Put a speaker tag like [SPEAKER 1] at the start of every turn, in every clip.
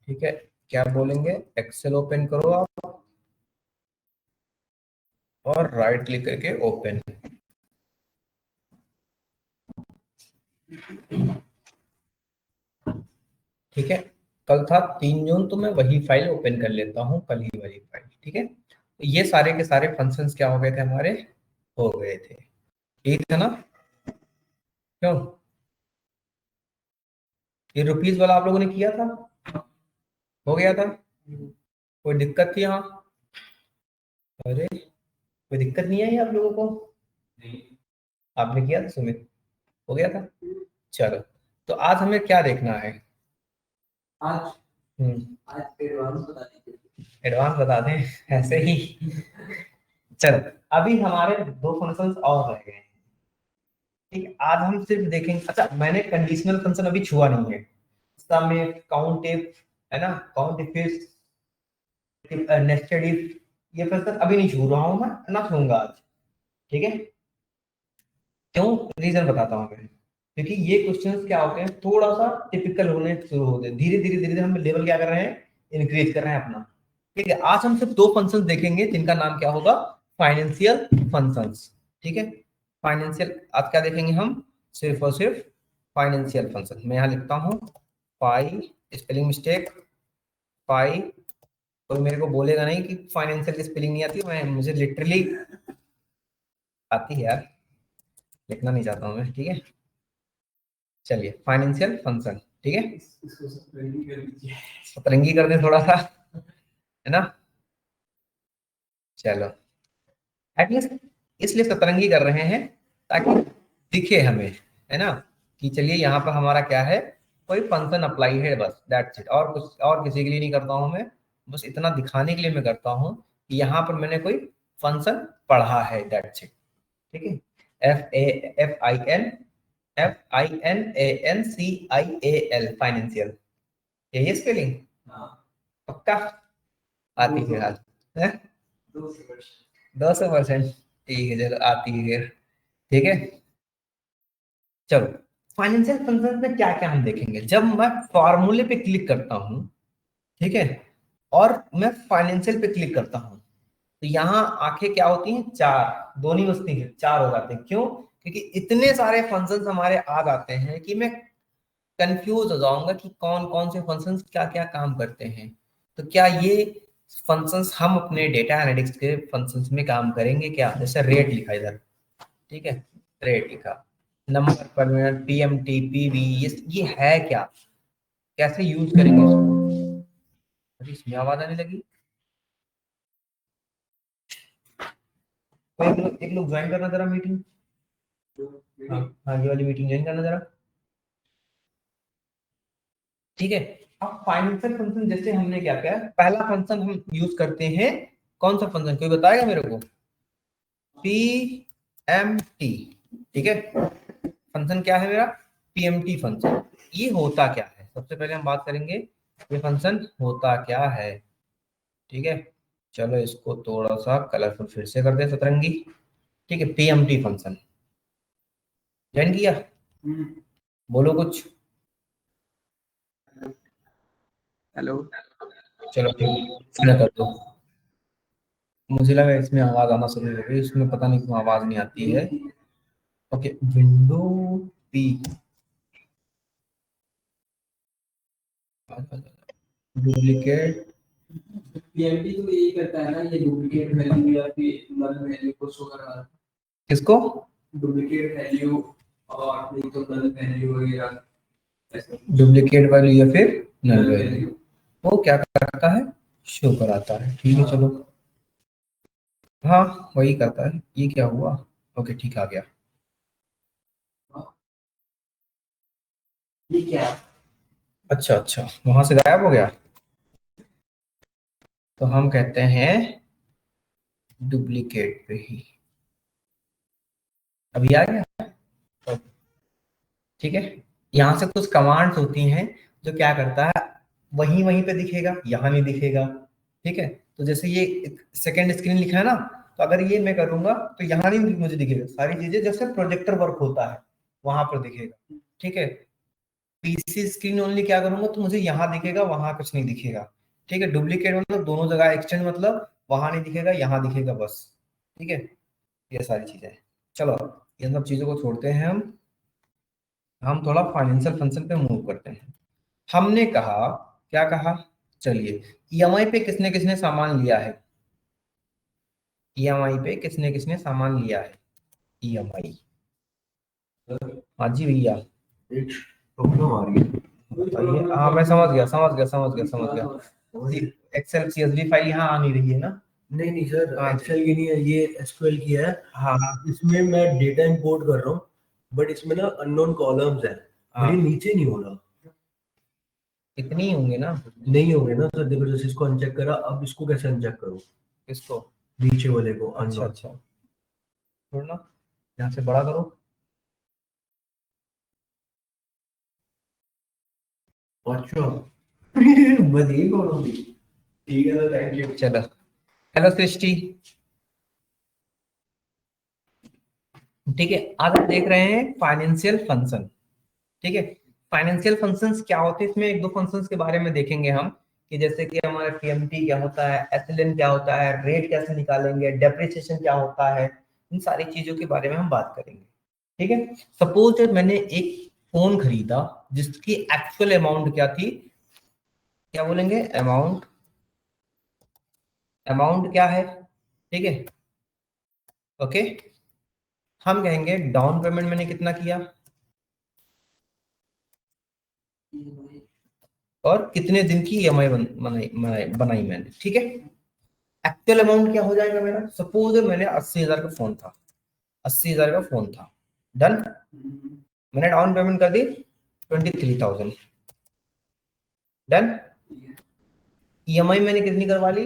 [SPEAKER 1] ठीक है, क्या बोलेंगे, एक्सेल ओपन करो आप और राइट क्लिक करके ओपन। ठीक है, कल था 3 जून, तो मैं वही फाइल ओपन कर लेता हूँ, कल ही वाली फाइल। ठीक है, तो ये सारे के सारे फंक्शंस क्या हो गए थे हमारे, हो गए थे। ठीक है ना, क्यों, ये रुपीज वाला आप लोगों ने किया था, हो गया था, कोई दिक्कत थी यहाँ, अरे कोई दिक्कत नहीं आई आप लोगों को, आपने किया था सुमित, हो गया था। चलो, तो आज हमें क्या देखना है, आज एडवांस बता दें ऐसे ही। चलो, अभी हमारे 2 फंक्शंस और रह गए हैं। ठीक है, आज हम सिर्फ देखेंगे, अच्छा मैंने कंडीशनल फंक्शन अभी छुआ नहीं है, सम इफ, काउंट इफ, है ना, काउंट इफ, नेस्टेड इफ, ये फंक्शन अभी नहीं छू रहा हूं मैं, ना छूंगा आज। ठीक है, क्यों, रीजन बताता हूँ मैं, क्योंकि ये क्वेश्चंस क्या होते हैं, थोड़ा सा टिपिकल होने शुरू होते हैं, धीरे धीरे धीरे धीरे हम लेवल क्या कर रहे हैं, इंक्रीज कर रहे हैं अपना। ठीक है, आज हम सिर्फ 2 फंक्शंस देखेंगे जिनका नाम क्या होगा, फाइनेंशियल फंक्शंस। ठीक है, फाइनेंशियल, आज क्या देखेंगे हम, सिर्फ और सिर्फ फाइनेंशियल फंक्शन। मैं यहाँ लिखता हूँ फाई, स्पेलिंग मिस्टेक, फाई, कोई मेरे को बोलेगा नहीं कि फाइनेंशियल की स्पेलिंग नहीं आती, मैं मुझे लिटरली आती है यार, लिखना नहीं चाहता हूँ मैं। ठीक है, चलिए फाइनेंशियल फंक्शन, ठीक है, सतरंगी कर दें थोड़ा सा, है ना, चलो, एटलीस्ट इसलिए सतरंगी कर रहे हैं ताकि दिखे हमें, है ना, कि चलिए यहाँ पर हमारा क्या है, कोई फंक्शन अप्लाई है, बस दैट्स इट, और कुछ और किसी के लिए नहीं करता हूँ मैं, बस इतना दिखाने के लिए मैं करता हूँ कि यहाँ पर मैंने कोई फंक्शन पढ़ा है, दैट्स इट। ठीक है, FAFINANCIAL, फाइनेंशियल, यही स्पेलिंग पक्का आती है हाल, 200%, ठीक है, चलो आती है। ठीक है, चलो, फाइनेंशियल फंक्शन में क्या क्या हम देखेंगे, जब मैं फॉर्मूले पे क्लिक करता हूँ, ठीक है, और मैं फाइनेंशियल पे क्लिक करता हूँ, तो यहाँ आंखें क्या होती हैं, चार, दो नहीं बजती हैं, चार हो जाते हैं, क्यों, क्योंकि इतने सारे फंक्शंस हमारे आ जाते हैं कि मैं कंफ्यूज हो जाऊंगा कि कौन कौन से फंक्शंस क्या क्या काम करते हैं। तो क्या ये फंक्शंस हम अपने डेटा एनालिटिक्स के फंक्शंस में काम करेंगे क्या, जैसे रेट लिखा इधर, ठीक है, रेट लिखा, नंबर पर मिनट, पीएमटी, पीवी, ये है क्या, कैसे यूज करेंगे इसको, अरे इसमें आवाज आने लगी, तो एक लोग ज्वाइन करना जरा मीटिंग, हाँ हाँ, ये वाली मीटिंग ज्वाइन करना जरा। ठीक है, अब फाइनेंशियल फंक्शन जैसे हमने क्या किया, पहला फंक्शन हम यूज करते हैं, कौन सा फंक्शन, कोई बताएगा मेरे को, पी एम टी। ठीक है, फंक्शन क्या है मेरा, पीएमटी फंक्शन। ये होता क्या है, सबसे पहले हम बात करेंगे ये फंक्शन होता क्या है। ठीक है, चलो इसको थोड़ा सा कलरफुल फिर से कर दे सतरंगी। ठीक है, पीएमटी फंक्शन ज्वाइन किया, बोलो कुछ,
[SPEAKER 2] हेलो,
[SPEAKER 1] चलो ठीक, इसमें कर दो, मुझे लगा इसमें आवाज आना शुरू हो गई, इसमें पता नहीं क्यों आवाज नहीं आती है। Okay, window P, duplicate,
[SPEAKER 2] PMT तो यही करता है ना, ये डुप्लीकेट वैल्यू या फिर नल वैल्यू को शो कर रहा है,
[SPEAKER 1] किसको,
[SPEAKER 2] डुप्लीकेट वैल्यू और नहीं तो नल वैल्यू वगैरह,
[SPEAKER 1] डुप्लीकेट वैल्यू या फिर नल वैल्यू, वो क्या करता है, शो कराता है। ठीक है, चलो, हाँ वही करता है, ये क्या हुआ, ओके ठीक आ गया,
[SPEAKER 2] ये क्या है?
[SPEAKER 1] अच्छा अच्छा, वहां से गायब हो गया, तो हम कहते हैं डुप्लीकेट पे ही, अभी आ गया। ठीक है, यहाँ से कुछ कमांड्स होती हैं जो क्या करता है, वहीं वहीं पे दिखेगा, यहाँ नहीं दिखेगा। ठीक है, तो जैसे ये सेकंड स्क्रीन लिखा है ना, तो अगर ये मैं करूंगा तो यहाँ नहीं मुझे दिखेगा, सारी चीजें जैसे प्रोजेक्टर वर्क होता है वहां पर दिखेगा। ठीक है, पीसी स्क्रीन ओनली क्या करूंगा तो मुझे यहाँ दिखेगा, वहां कुछ नहीं दिखेगा। ठीक है, डुप्लीकेट मतलब दोनों जगह एक्सटेंड मतलब वहां नहीं दिखेगा, यहाँ दिखेगा बस। ठीक है, ये सारी चीजें हैं। चलो इन सब चीजों को छोड़ते हैं हम थोड़ा फाइनेंशियल फंक्शन पे मूव करते हैं। हमने कहा, क्या कहा, चलिए ईएमआई पे किसने किसने सामान लिया है, ईएमआई पे किसने किसने सामान लिया है, ईएमआई। हाँ जी भैया,
[SPEAKER 3] एक प्रॉब्लम आ रही है।
[SPEAKER 1] बताइए। हाँ मैं समझ गया। एक्सेल सीएसवी फाइल यहाँ आ नहीं रही है ना।
[SPEAKER 3] नहीं नहीं सर,
[SPEAKER 1] हाँ।
[SPEAKER 3] एक्सेल की नहीं है, ये एसक्यूएल की है।
[SPEAKER 1] हाँ हाँ
[SPEAKER 3] इसमें मैं डेटा इंपोर्ट कर रहा हूँ, बट इसमें ना अननोन कॉलम्स है,
[SPEAKER 1] हाँ।
[SPEAKER 3] बट ये नीचे नहीं हो रहा।
[SPEAKER 1] इतनी ही होंगे ना।
[SPEAKER 3] नहीं होंगे ना सर, देखो जैसे इसको अनचेक करा, अब इसको कैसे अनचेक करूँ,
[SPEAKER 1] इसको,
[SPEAKER 3] नीचे वाले को
[SPEAKER 1] अच्छा
[SPEAKER 3] अननोन।
[SPEAKER 1] अच्छा, छोड़ना, यहाँ से बड़ा करो।
[SPEAKER 3] अच्छा बस यही बोलो भी। ठीक है सर, थैंक यू।
[SPEAKER 1] चलो, हेलो सृष्टि। ठीक है, आज हम देख रहे हैं फाइनेंशियल फंक्शन। ठीक है, फाइनेंशियल फंक्शंस क्या होते हैं, इसमें एक दो फंक्शंस के बारे में देखेंगे हम, कि जैसे कि हमारा पीएमटी क्या होता है, एसएलएन क्या होता है, रेट कैसे निकालेंगे, डेप्रिसिएशन क्या होता है, इन सारी चीजों के बारे में हम बात करेंगे। ठीक है, सपोज मैंने एक फोन खरीदा जिसकी एक्चुअल अमाउंट क्या थी, क्या बोलेंगे, अमाउंट, अमाउंट क्या है। ठीक है, ओके, हम कहेंगे डाउन पेमेंट मैंने कितना किया और कितने दिन की ईएमआई बनाई मैंने। ठीक है, एक्चुअल अमाउंट क्या हो जाएगा मेरा, सपोज मैंने 80,000 का फोन था, 80,000 का फोन था, डन, मैंने डाउन पेमेंट कर दी 23,000, डन। ईएमआई मैंने कितनी करवा ली,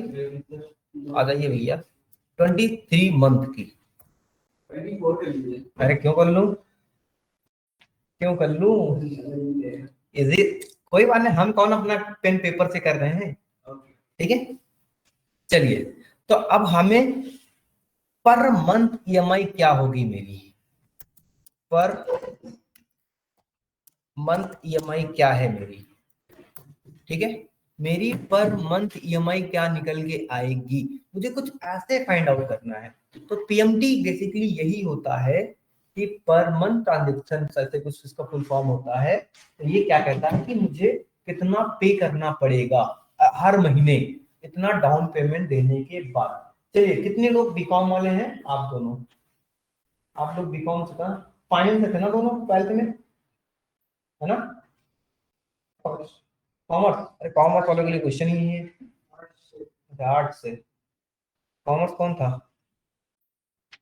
[SPEAKER 1] आ जाइए भैया, 23 मंथ की। अरे क्यों कर लूं, क्यों कर लूं, इजी, कोई बात नहीं, हम कौन अपना पेन पेपर से कर रहे हैं। ठीक है, चलिए, तो अब हमें पर मंथ ईएमआई क्या होगी मेरी, पर मंथ ईएमआई क्या है मेरी। ठीक है, मेरी पर मंथ ईएमआई क्या निकल के आएगी, मुझे कुछ ऐसे फाइंड आउट करना है। तो पीएमटी बेसिकली यही होता है कि पर मंथ ट्रांजेक्शन, ऐसे कुछ इसका फुल फॉर्म होता है। तो ये क्या कहता है कि मुझे कितना पे करना पड़ेगा हर महीने, इतना डाउन पेमेंट देने के बाद। चलिए, कितने लोग बीकॉम वाले हैं, आप दोनों, आप लोग बीकॉम से था, फाइनेंस से थे ना दोनों 12th में, है ना, कॉमर्स। अरे कॉमर्स वालों के लिए क्वेश्चन ही नहीं है, आर्ट से, कॉमर्स कौन था,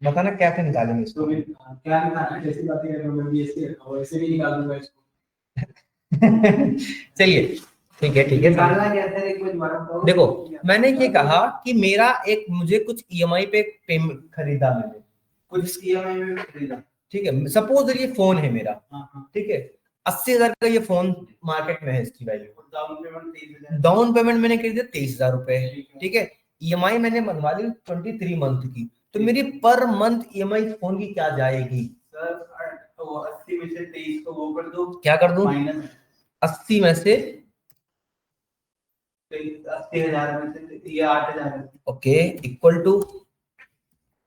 [SPEAKER 1] बताना कैसे निकालेंगे इसको।
[SPEAKER 2] क्या निकालना, कैसी बातें कर रहे हो, मैं बीएससी कर रहा हूँ, ऐसे भी निकाल दूंगा इसको।
[SPEAKER 1] चलिए, ठीक है ठीक है,
[SPEAKER 2] निकालना क्या है, एक बार दोबारा बताओ।
[SPEAKER 1] देखो मैंने ये कहा कि मेरा एक, मुझे कुछ ईएमआई पे पेमेंट खरीदा मैंने,
[SPEAKER 2] कुछ ईएमआई में खरीदा,
[SPEAKER 1] ठीक है, सपोज ये फोन है मेरा,
[SPEAKER 2] हाँ,
[SPEAKER 1] ठीक है, 80,000 का ये फोन मार्केट में है, इसकी value,
[SPEAKER 2] down payment 23,000,
[SPEAKER 1] down payment मैंने कर दिया 23,000 रुपए। ठीक है, ईएमआई मैंने बनवा ली 23 मंथ की, तो मेरी पर मंथ ईएमआई फोन की क्या जाएगी,
[SPEAKER 2] सर तो 80 में से 23 को वो कर दो,
[SPEAKER 1] क्या कर दूं,
[SPEAKER 2] माइनस
[SPEAKER 1] 80 में से,
[SPEAKER 2] 80,000 में से ये 8,000 है,
[SPEAKER 1] ओके, इक्वल टू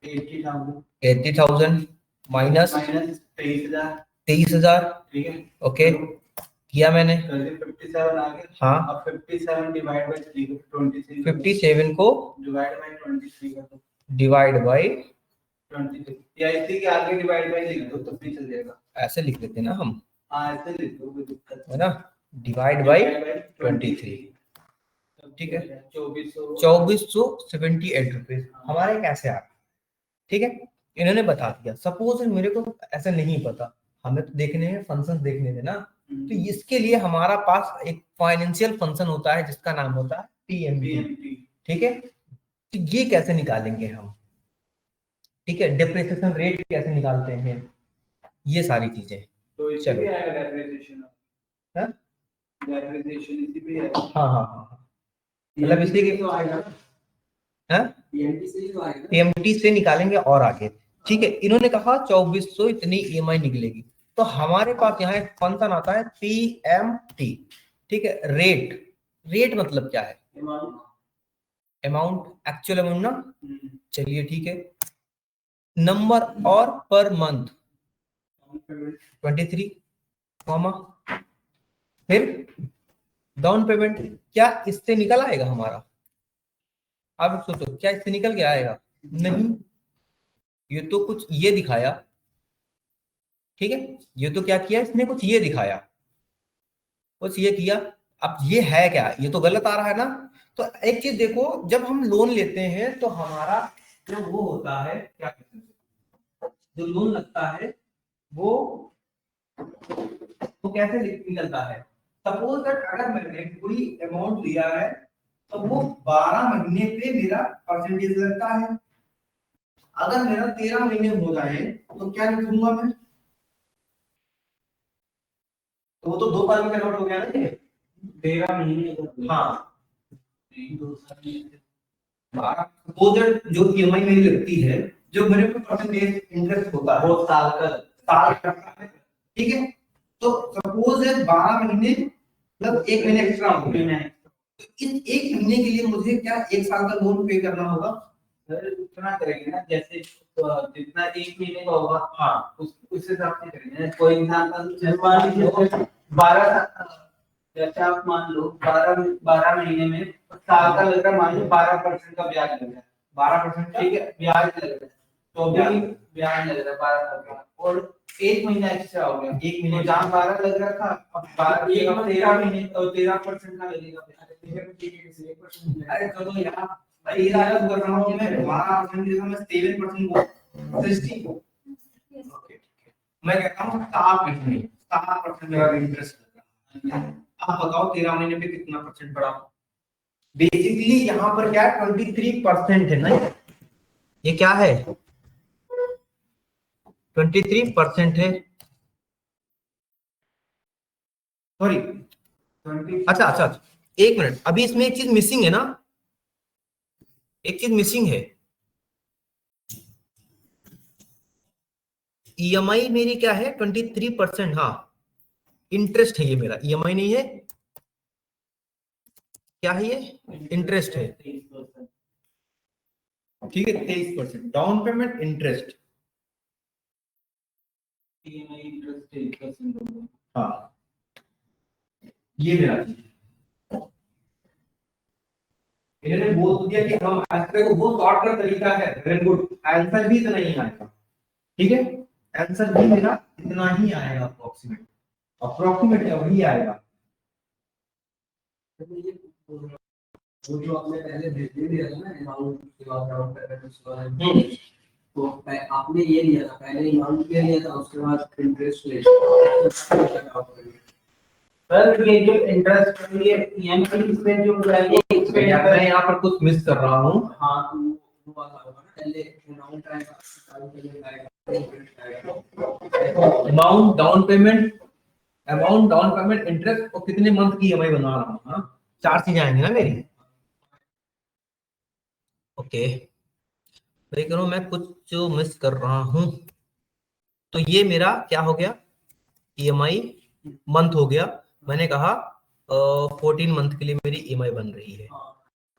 [SPEAKER 2] 80,000
[SPEAKER 1] 80,000 माइनस
[SPEAKER 2] 23,000,
[SPEAKER 1] 23,000,
[SPEAKER 2] ठीक है,
[SPEAKER 1] ओके, किया मैंने,
[SPEAKER 2] 57 आ गया।
[SPEAKER 1] हाँ,
[SPEAKER 2] अब 57 डिवाइड बाय 3 23
[SPEAKER 1] 57 को
[SPEAKER 2] डिवाइड बाय 23 कर दो,
[SPEAKER 1] डिवाइड बाय
[SPEAKER 2] 23 या इसी के आगे डिवाइड बाय लिख दो तो भी चल जाएगा।
[SPEAKER 1] ऐसे लिख देते ना हम,
[SPEAKER 2] हाँ ऐसे लिख दो, कोई दिक्कत
[SPEAKER 1] है ना, डिवाइड बाय 23, ठीक है, 2478 रुपए हमारे कैसे आ रहा, ठीक है, इन्होंने बता दिया। सपोज मेरे को ऐसा नहीं पता, हमें तो देखने हैं फंक्शंस देखने थे ना, तो इसके लिए हमारा पास एक फाइनेंशियल फंक्शन होता है जिसका नाम होता है पीएमटी। ठीक है, तो ये कैसे निकालेंगे हम, ठीक है, डिप्रिसिएशन रेट कैसे निकालते हैं, ये सारी चीजें।
[SPEAKER 2] तो इसी
[SPEAKER 1] चलो।
[SPEAKER 2] पे आएगा डेप्रिसिएशन,
[SPEAKER 1] हाँ
[SPEAKER 2] डेप्रिसिएशन इसी पे आएगा।
[SPEAKER 1] हाँ हाँ, मतलब इसी के,
[SPEAKER 2] तो आएगा,
[SPEAKER 1] हाँ
[SPEAKER 2] पीएमटी से ही तो आएगा,
[SPEAKER 1] पीएमटी से निकालेंगे और आगे। ठीक है, इन्होंने कहा 2400 इतनी ईएमआई निकलेगी, तो हमारे पास यहाँ एक फंक्शन आता है PMT, ठीक है। रेट मतलब क्या है? अमाउंट, एक्चुअल अमाउंट ना। चलिए ठीक है। नंबर और पर मंथ 23, कॉमा, फिर डाउन पेमेंट। क्या इससे निकल आएगा हमारा? आप सोचो, क्या इससे निकल के आएगा? नहीं, ये तो कुछ ये दिखाया, ठीक है। ये तो क्या किया इसने, कुछ ये दिखाया, कुछ ये किया। अब ये है क्या? ये तो गलत आ रहा है ना। तो एक चीज देखो, जब हम लोन लेते हैं तो हमारा जो वो होता है, क्या कहते हैं, जो लोन लगता है वो कैसे निकलता है? सपोज दैट अगर मैंने पूरी अमाउंट लिया है तो वो 12 महीने पे मेरा परसेंटेज लगता है। अगर मेरा 13 महीने हो जाए तो क्या लिखूंगा मैं? तो वो तो 2 साल में कन्वर्ट हो गया ना ये।
[SPEAKER 2] 13 महीने
[SPEAKER 1] हाँ,
[SPEAKER 2] 2 साल
[SPEAKER 1] 12 सपोज दैट जो ईएमआई मेरी लगती है, जो मेरे पे परसेंटेज इंटरेस्ट होता है वो साल का है, ठीक है। तो सपोज है 12 महीने मतलब 1 महीने एक्स्ट्रा हो गया। तो इस 1 महीने के लिए मुझे क्या 1 साल का लोन पे करना होगा?
[SPEAKER 2] सर उतना करेंगे ना, जैसे जितना 1 महीने का होगा, हाँ उस हिसाब से करेंगे। कोई एग्जांपल मान लीजिए 12, जैसे आप मान लो 12 महीने में साल का लग रहा है, मान लो 12% का ब्याज लग रहा है, 12%, ठीक है, ब्याज लग रहा है। तो भी ब्याज लग रहा है 12 का, और 1 महीना एक्स्ट्रा हो गया। 1 महीने जहाँ 12 लग रहा था, अब 13 महीने और 13% का लगेगा। अरे चलो यहाँ 13 अलग कर रहा हूँ मैं, 12% की जगह मैं 7% को 60 को, मैं कहता हूँ 7% मेरा इंटरेस्ट लग रहा है। आप बताओ 13 महीने पे कितना परसेंट पड़ा? बेसिकली यहाँ पर क्या है, 23% है ना। ये क्या है? 23% है, सॉरी। अच्छा अच्छा अच्छा, 1 मिनट, अभी इसमें एक चीज मिसिंग है ना, एक चीज मिसिंग है। ईएमआई मेरी क्या है? 23%। हाँ, इंटरेस्ट है ये मेरा, ईएमआई नहीं है। क्या है ये? इंटरेस्ट है, ठीक है। 23% down payment, interest. EMI interest 23% होगा।
[SPEAKER 1] हाँ, ये मेरा चीज है। इन्होंने बोल तो दिया कि हम आंसर को वो शॉर्टकट तरीका है, वेरी गुड। आंसर भी इतना ही आएगा, ठीक है। आंसर भी मेरा इतना ही आएगा, अप्रोक्सीमेट, अप्रोक्सीमेट वही आएगा।
[SPEAKER 2] वो जो आपने पहले भेज दिया था ना, अमाउंट के बाद राउंड करके उसके बाद, तो आपने ये लिया था पहले, अमाउंट ले लिया था, उसके बाद इंटरेस्ट ले लिया। सर ये जो इंटरेस्ट ये ईएमआई इसमें जो है, इस पे
[SPEAKER 1] मैं यहाँ पर कुछ मिस कर रहा हूँ।
[SPEAKER 2] हाँ, तो वो वाला होगा ना, पहले अमाउंट आएगा, चालू के लिए आएगा, इंटरेस्ट आएगा।
[SPEAKER 1] Amount down payment, amount down payment, interest, और कितने मंथ की ईएमआई बना रहा हूँ, हाँ 4 चीजें आएंगी ना मेरी। ओके, भाई करो, मैं कुछ जो मिस कर रहा हूँ। तो ये मेरा क्या हो गया? ईएमआई मंथ हो गया। मैंने कहा 14 मंथ के लिए मेरी ईएमआई बन रही है,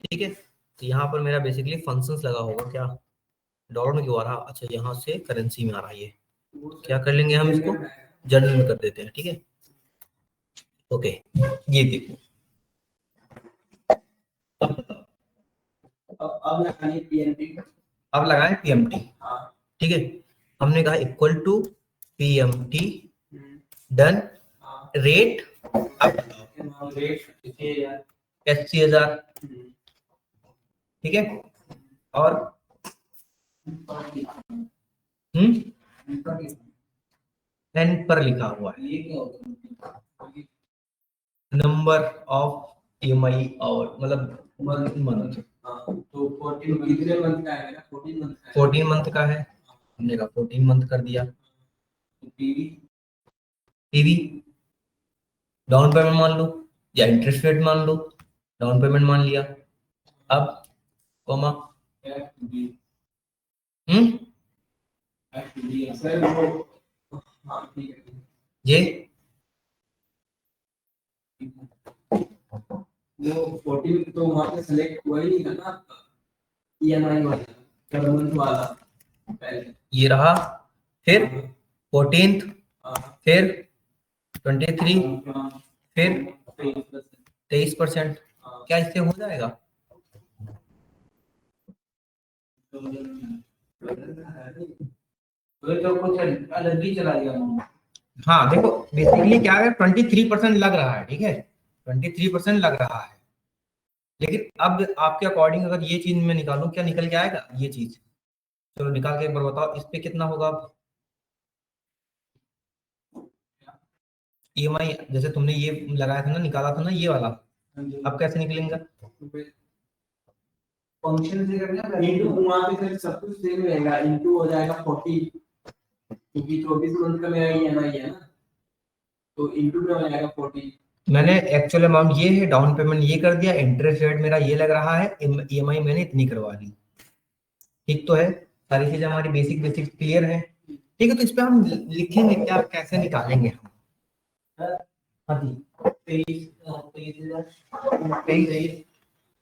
[SPEAKER 1] ठीक है। तो यहाँ पर मेरा बेसिकली फंक्शंस लगा होगा, क्या डॉलर में क्यों आ रहा? अच्छा, यहाँ से करेंसी में आ रहा है ये। क्या कर लेंगे हम इसको? जनरल में कर देते हैं, ठीक है। ओके, ये देखो,
[SPEAKER 2] अब लगानी पीएनपी।
[SPEAKER 1] अब लगाए पीएमटी,
[SPEAKER 2] हाँ,
[SPEAKER 1] ठीक है। हमने कहा equal to PMT, done. Rate, अब
[SPEAKER 2] रेट
[SPEAKER 1] 80,000, ठीक है। और एन पर लिखा हुआ है
[SPEAKER 2] ये क्या होता है?
[SPEAKER 1] नंबर ऑफ ईएमआई आवर, मतलब मंथ।
[SPEAKER 2] तो 14 कितने मंथ का है? 14 मंथ का है।
[SPEAKER 1] 14 मंथ का है, हमने कहा 14 मंथ कर दिया।
[SPEAKER 2] पीवी
[SPEAKER 1] पीवी, डाउन पेमेंट मान लो या इंटरेस्ट रेट मान लो, डाउन पेमेंट मान लिया। अब कॉमा,
[SPEAKER 2] सर वो, हाँ ठीक है,
[SPEAKER 1] ये
[SPEAKER 2] वो 14 तो वहाँ पे सेलेक्ट हुआ ही नहीं था ना आपका ईएमआई वाला per month वाला पहले।
[SPEAKER 1] ये रहा, फिर 14th,
[SPEAKER 2] हाँ,
[SPEAKER 1] फिर 23,
[SPEAKER 2] हाँ,
[SPEAKER 1] फिर
[SPEAKER 2] 23%।
[SPEAKER 1] 23%।
[SPEAKER 2] हाँ,
[SPEAKER 1] क्या इससे हो जाएगा?
[SPEAKER 2] तो कुछ अलग ही चला गया।
[SPEAKER 1] हाँ देखो, बेसिकली क्या है, 23% लग रहा है, ठीक है, 23% लग रहा है, लेकिन अब आपके अकॉर्डिंग अगर ये चीज मैं निकालूं, क्या निकल के आएगा ये चीज? चलो निकाल के एक बार बताओ, इस पे कितना होगा अब ईएमआई? जैसे तुमने ये लगाया था ना, निकाला था ना ये वाला, अब कैसे निकलेगा?
[SPEAKER 2] फंक्शन से करना इनटू वहां पे फिर सब कुछ सेम रहेगा इनटू हो जाएगा 40 क्योंकि 24 मंथ का मेरा ईएमआई है ना तो इनटू में हो जाएगा 40।
[SPEAKER 1] मैंने एक्चुअल अमाउंट ये है, डाउन पेमेंट ये कर दिया, इंटरेस्ट रेट मेरा ये लग रहा है, ईएमआई मैंने इतनी करवा दी, ठीक तो है? सारी चीजें हमारी बेसिक बेसिक क्लियर है, ठीक है? तो इस पे हम लिखेंगे क्या, कैसे निकालेंगे हम? हाँ जी, 23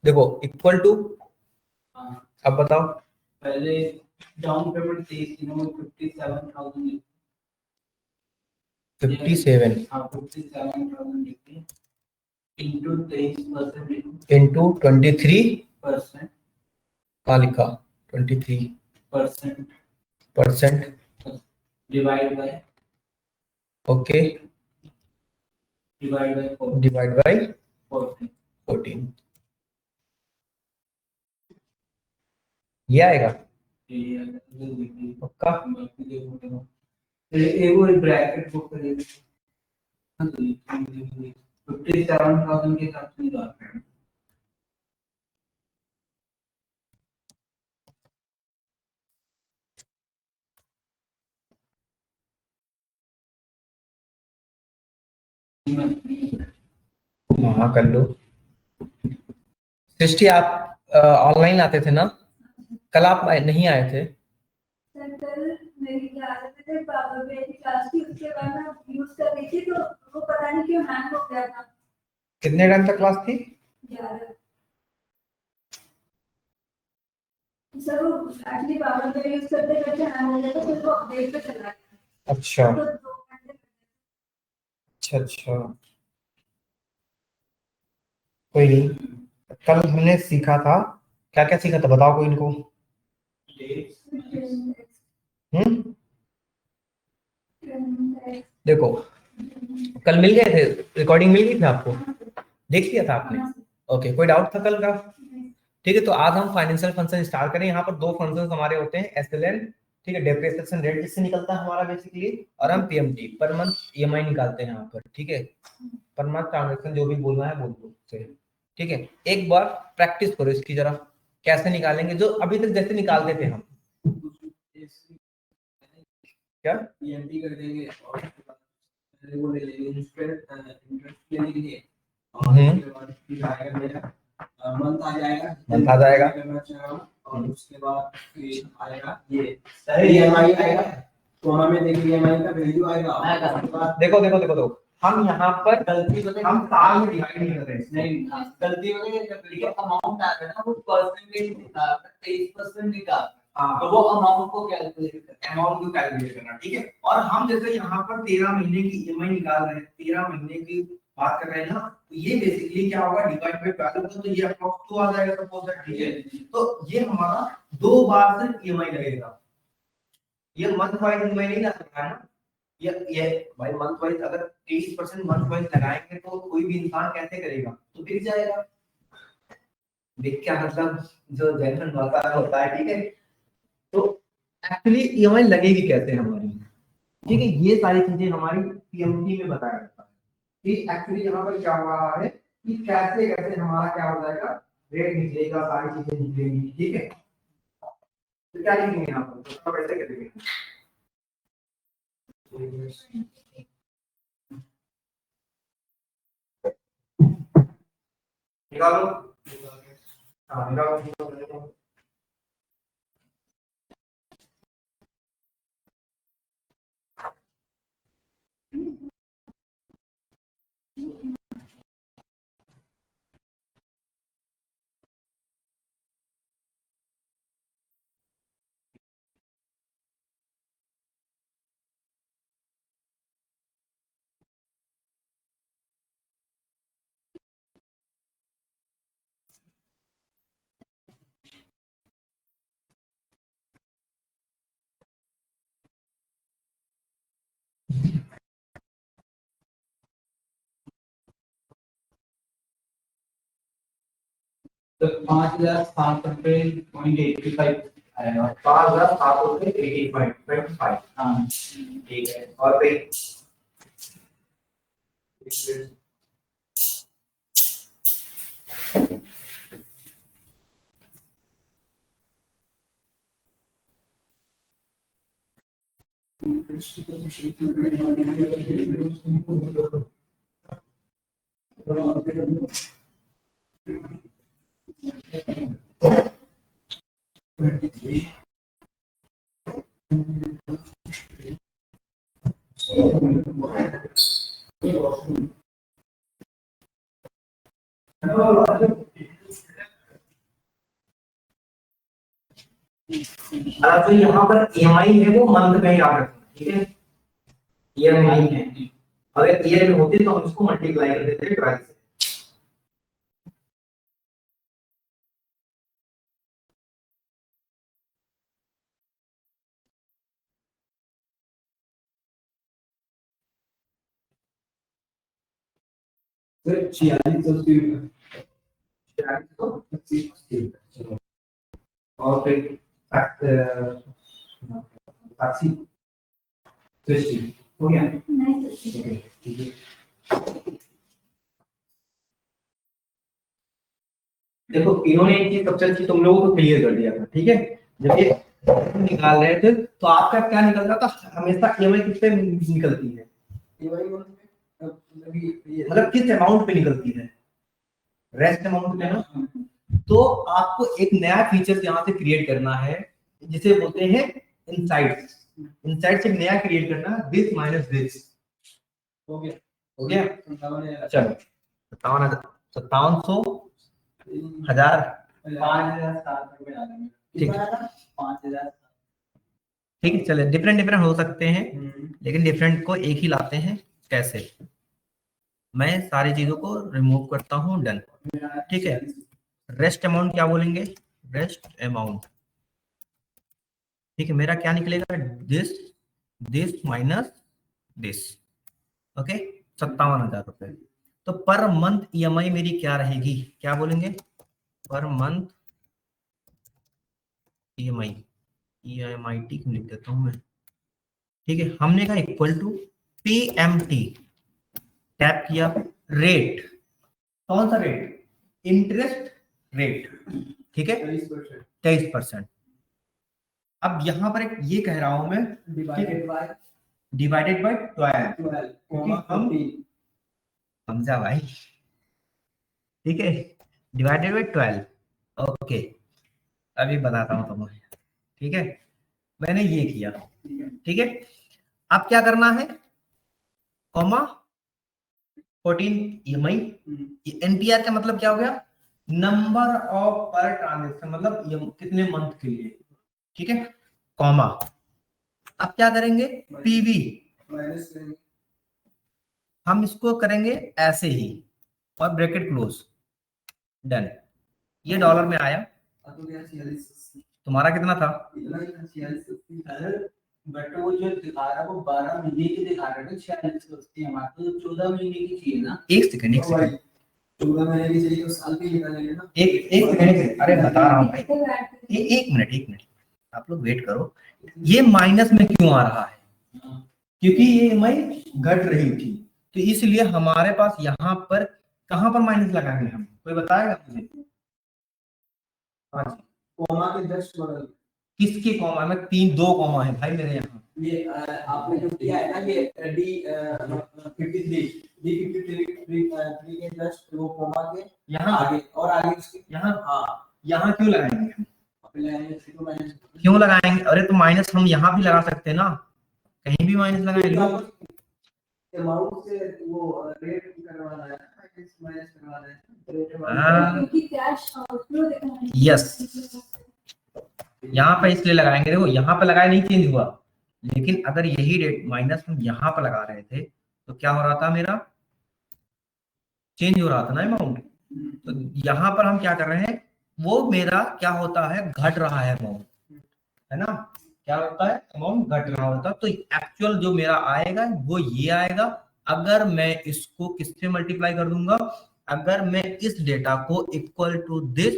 [SPEAKER 1] देखो इक्वल टू, अब बताओ।
[SPEAKER 2] पहले डाउन पेमेंट 23 दिनों में 57,000
[SPEAKER 1] 57
[SPEAKER 2] हाँ 57,000 लिखते इनटू 23%
[SPEAKER 1] इंटू 23
[SPEAKER 2] परसेंट
[SPEAKER 1] का लिखा, 23%
[SPEAKER 2] divide by
[SPEAKER 1] okay, divide by 14, ये आएगा पक्का?
[SPEAKER 2] वो ब्रैकेट बुक करेंगे 57,000 के हिसाब से निकाल रहे हैं।
[SPEAKER 1] हाँ कर लो। सृष्टि आप ऑनलाइन आते थे ना, कल आप नहीं आए थे?
[SPEAKER 4] सर कल मेरी क्लास में पावर मेरी क्लास थी उसके बाद मैं यूज कर रही थी तो वो पता नहीं क्यों हैंग हो गया था।
[SPEAKER 1] कितने टाइम तक क्लास थी?
[SPEAKER 4] 11 सर वो एक्चुअली पावर पे यूज करते करते हैंग हो गया तो फिर वो अपडेट पे चला गया।
[SPEAKER 1] अच्छा
[SPEAKER 4] तो 2 घंटे
[SPEAKER 1] अच्छा अच्छा, कोई नहीं। कल हमने सीखा था, क्या क्या सीखा था बताओ कोई इनको। हम्म, देखो कल मिल गए थे, रिकॉर्डिंग मिल गई थी आपको, देख लिया था आपने? ओके, कोई डाउट था कल का? ठीक है, तो आज हम फाइनेंशियल फंक्शन स्टार्ट करें। यहाँ पर दो फंक्शन हमारे होते हैं, एसएलएन, ठीक है, डेप्रिसिएशन रेट जिससे निकलता है हमारा बेसिकली, और हम पीएमटी पर मंथ ईएमआई निकालते हैं यहाँ पर, ठीक है? पर मंथ ट्रांजेक्शन जो भी बोलना है बोल दो से, ठीक है? एक बार प्रैक्टिस करो इसकी जरा, कैसे निकालेंगे जो अभी तक जैसे निकालते थे हम। क्या
[SPEAKER 2] पीएमटी कर देंगे और वो ले लेंगे इंटरेस्ट ले लेंगे और उसके बाद फिर आएगा मेरा मंथ आ जाएगा करना चाह और उसके बाद फिर आएगा ये ईएमआई आएगा तो हमें देखिए ईएमआई का वैल्यू आएगा उसके बाद
[SPEAKER 1] देखो देखो देखो देखो, हम यहाँ पर गलती से हम साल में डिवाइड नहीं कर रहे हैं।
[SPEAKER 2] नहीं गलती हो गई है अमाउंट आ गया ना वो परसेंटेज निकाल 23% निकाल
[SPEAKER 1] हाँ,
[SPEAKER 2] तो वो अमाउंट को कैलकुलेट करना
[SPEAKER 1] अमाउंट को कैलकुलेट करना, ठीक है? और हम जैसे यहाँ पर 13 महीने की ईएमआई निकाल रहे हैं, 13 महीने की बात कर रहे हैं ना, तो ये बेसिकली क्या होगा, डिवाइड बाय 12 होगा, तो ये अप्रॉक्स 2 आ जाएगा सपोज दैट, ठीक है? तो ये हमारा 2 बार सिर्फ ईएमआई लगेगा, ये मंथ वाइज ईएमआई नहीं लग रहा है ना, ये भाई मंथ वाइज अगर 23% मंथ वाइज लगाएंगे तो कोई भी इंसान कैसे करेगा, तो बिक जाएगा। देख क्या मतलब, जो जनरल भाषा होता है, ठीक है? तो एक्चुअली ईएमआई लगेगी कैसे हमारी, ठीक है? ये सारी चीजें हमारी पीएमटी में बताया जाता है कि एक्चुअली यहाँ पर क्या हो रहा है कि कैसे कैसे हमारा क्या हो जाएगा, रेट निकलेगा, सारी चीजें निकलेंगी, ठीक है? तो क्या लिखेंगे यहाँ पर, तो कैसे करेंगे? निकालो, हाँ निकालो।
[SPEAKER 2] तो 5,700.85 आएगा।
[SPEAKER 3] 5,785.
[SPEAKER 2] हाँ
[SPEAKER 3] ठीक है, और पे तो यहाँ पर EMI है वो मंथ में याद रखना, ठीक है, ईयर में नहीं है। अगर ईयर में होती तो हम इसको मल्टीप्लाई कर देते 12 से।
[SPEAKER 2] सर
[SPEAKER 3] 4680 और फिर 80 हो गया।
[SPEAKER 4] नहीं
[SPEAKER 3] ठीक है, देखो इन्होंने एक चीज सबसे अच्छी तुम लोगों को क्लियर कर दिया था, ठीक है। जब ये निकाल रहे थे तो आपका क्या निकल रहा था, हमेशा EMI किस पे निकलती है, मतलब किस अमाउंट पे निकलती है, रेस्ट अमाउंट पे ना। तो आपको एक नया फीचर यहाँ से क्रिएट करना है जिसे बोलते हैं इनसाइट्स। इनसाइट्स एक नया क्रिएट करना है, दिस माइनस दिस।
[SPEAKER 2] हो गया
[SPEAKER 3] हो गया, चलो 5700 1000
[SPEAKER 2] 5,700 आ जाएंगे।
[SPEAKER 3] ठीक है।
[SPEAKER 2] 5,000
[SPEAKER 3] ठीक है, चले डिफरेंट डिफरेंट हो सकते हैं लेकिन डिफरेंट को एक ही लाते हैं। कैसे, मैं सारी चीजों को रिमूव करता हूँ, डन। ठीक है, रेस्ट अमाउंट क्या बोलेंगे, रेस्ट अमाउंट। ठीक है, मेरा क्या निकलेगा, this this minus this. Okay, 57,000 रुपए। तो पर मंथ EMI मेरी क्या रहेगी, क्या बोलेंगे, पर मंथ EMI, EMIT लिख देता हूं मैं। ठीक है, हमने कहा इक्वल टू PMT, टैप किया, रेट, कौन सा रेट, इंटरेस्ट रेट, ठीक है 23%। अब यहां पर एक ये कह रहा हूं मैं, डिवाइडेड बाय 12, क्योंकि हम समझा भाई, ठीक है, डिवाइडेड बाय 12। ओके, अभी बताता हूं तुम्हें, ठीक है। मैंने ये किया, ठीक है। अब क्या करना है, कॉमा 14 EMI। NPR का मतलब क्या हो गया, नंबर ऑफ पर ट्रांजेक्शन, मतलब ये कितने मंथ के लिए, ठीक है, कॉमा। अब क्या करेंगे, PV, हम इसको करेंगे ऐसे ही और ब्रैकेट क्लोज, डन। ये डॉलर में आया, तुम्हारा कितना था,
[SPEAKER 2] बट वो जो दिखा रहा है वो 12 महीने की दिखा रहा है, 4680 हमारे तो 14 महीने की चाहिए ना।
[SPEAKER 3] एक सेकंड
[SPEAKER 2] 14 महीने की चाहिए तो साल की निकालेंगे ना।
[SPEAKER 3] एक सेकंड, अरे बता रहा हूँ भाई, एक मिनट, आप लोग वेट करो। ये माइनस में क्यों आ रहा है, क्योंकि ये EMI घट रही थी, तो इसलिए हमारे पास यहाँ पर कहां पर माइनस लगाएंगे हम, कोई बताएगा मुझे। हाँ जी,
[SPEAKER 2] कोमा के जस्ट बगल,
[SPEAKER 3] किसके कॉमा में, 2 कॉमा है भाई मेरे यहाँ।
[SPEAKER 2] ये आपने जो किया है ना, ये D53 के जस्ट वो कोमा के
[SPEAKER 3] यहाँ
[SPEAKER 2] आगे और आगे उसके
[SPEAKER 3] यहाँ
[SPEAKER 2] हाँ
[SPEAKER 3] यहाँ क्यों लगाएंगे हम,
[SPEAKER 2] माइनस
[SPEAKER 3] क्यों लगाएंगे, अरे तो माइनस हम यहाँ भी लगा सकते हैं ना, कहीं भी माइनस लगाएंगे।
[SPEAKER 2] अमाउंट से वो रेट करवाना है, माइनस करवाना है, रेट
[SPEAKER 3] हाँ।
[SPEAKER 4] क्योंकि कैश आउटफ्लो दिखाना है।
[SPEAKER 3] Yes. यहाँ पे इसलिए लगाएंगे, देखो यहाँ पे लगाया नहीं चेंज हुआ, लेकिन अगर यही रेट माइनस हम यहाँ पे लगा रहे थे तो क्या हो रहा था, मेरा चेंज हो रहा था ना अमाउंट। तो यहाँ पर हम क्या कर रहे हैं, वो मेरा क्या होता है, घट रहा है अमाउंट, है ना, क्या होता है, अमाउंट घट रहा होता है। तो एक्चुअल जो मेरा आएगा वो ये आएगा। अगर मैं इसको किससे मल्टीप्लाई कर दूंगा, अगर मैं इस डेटा को equal to this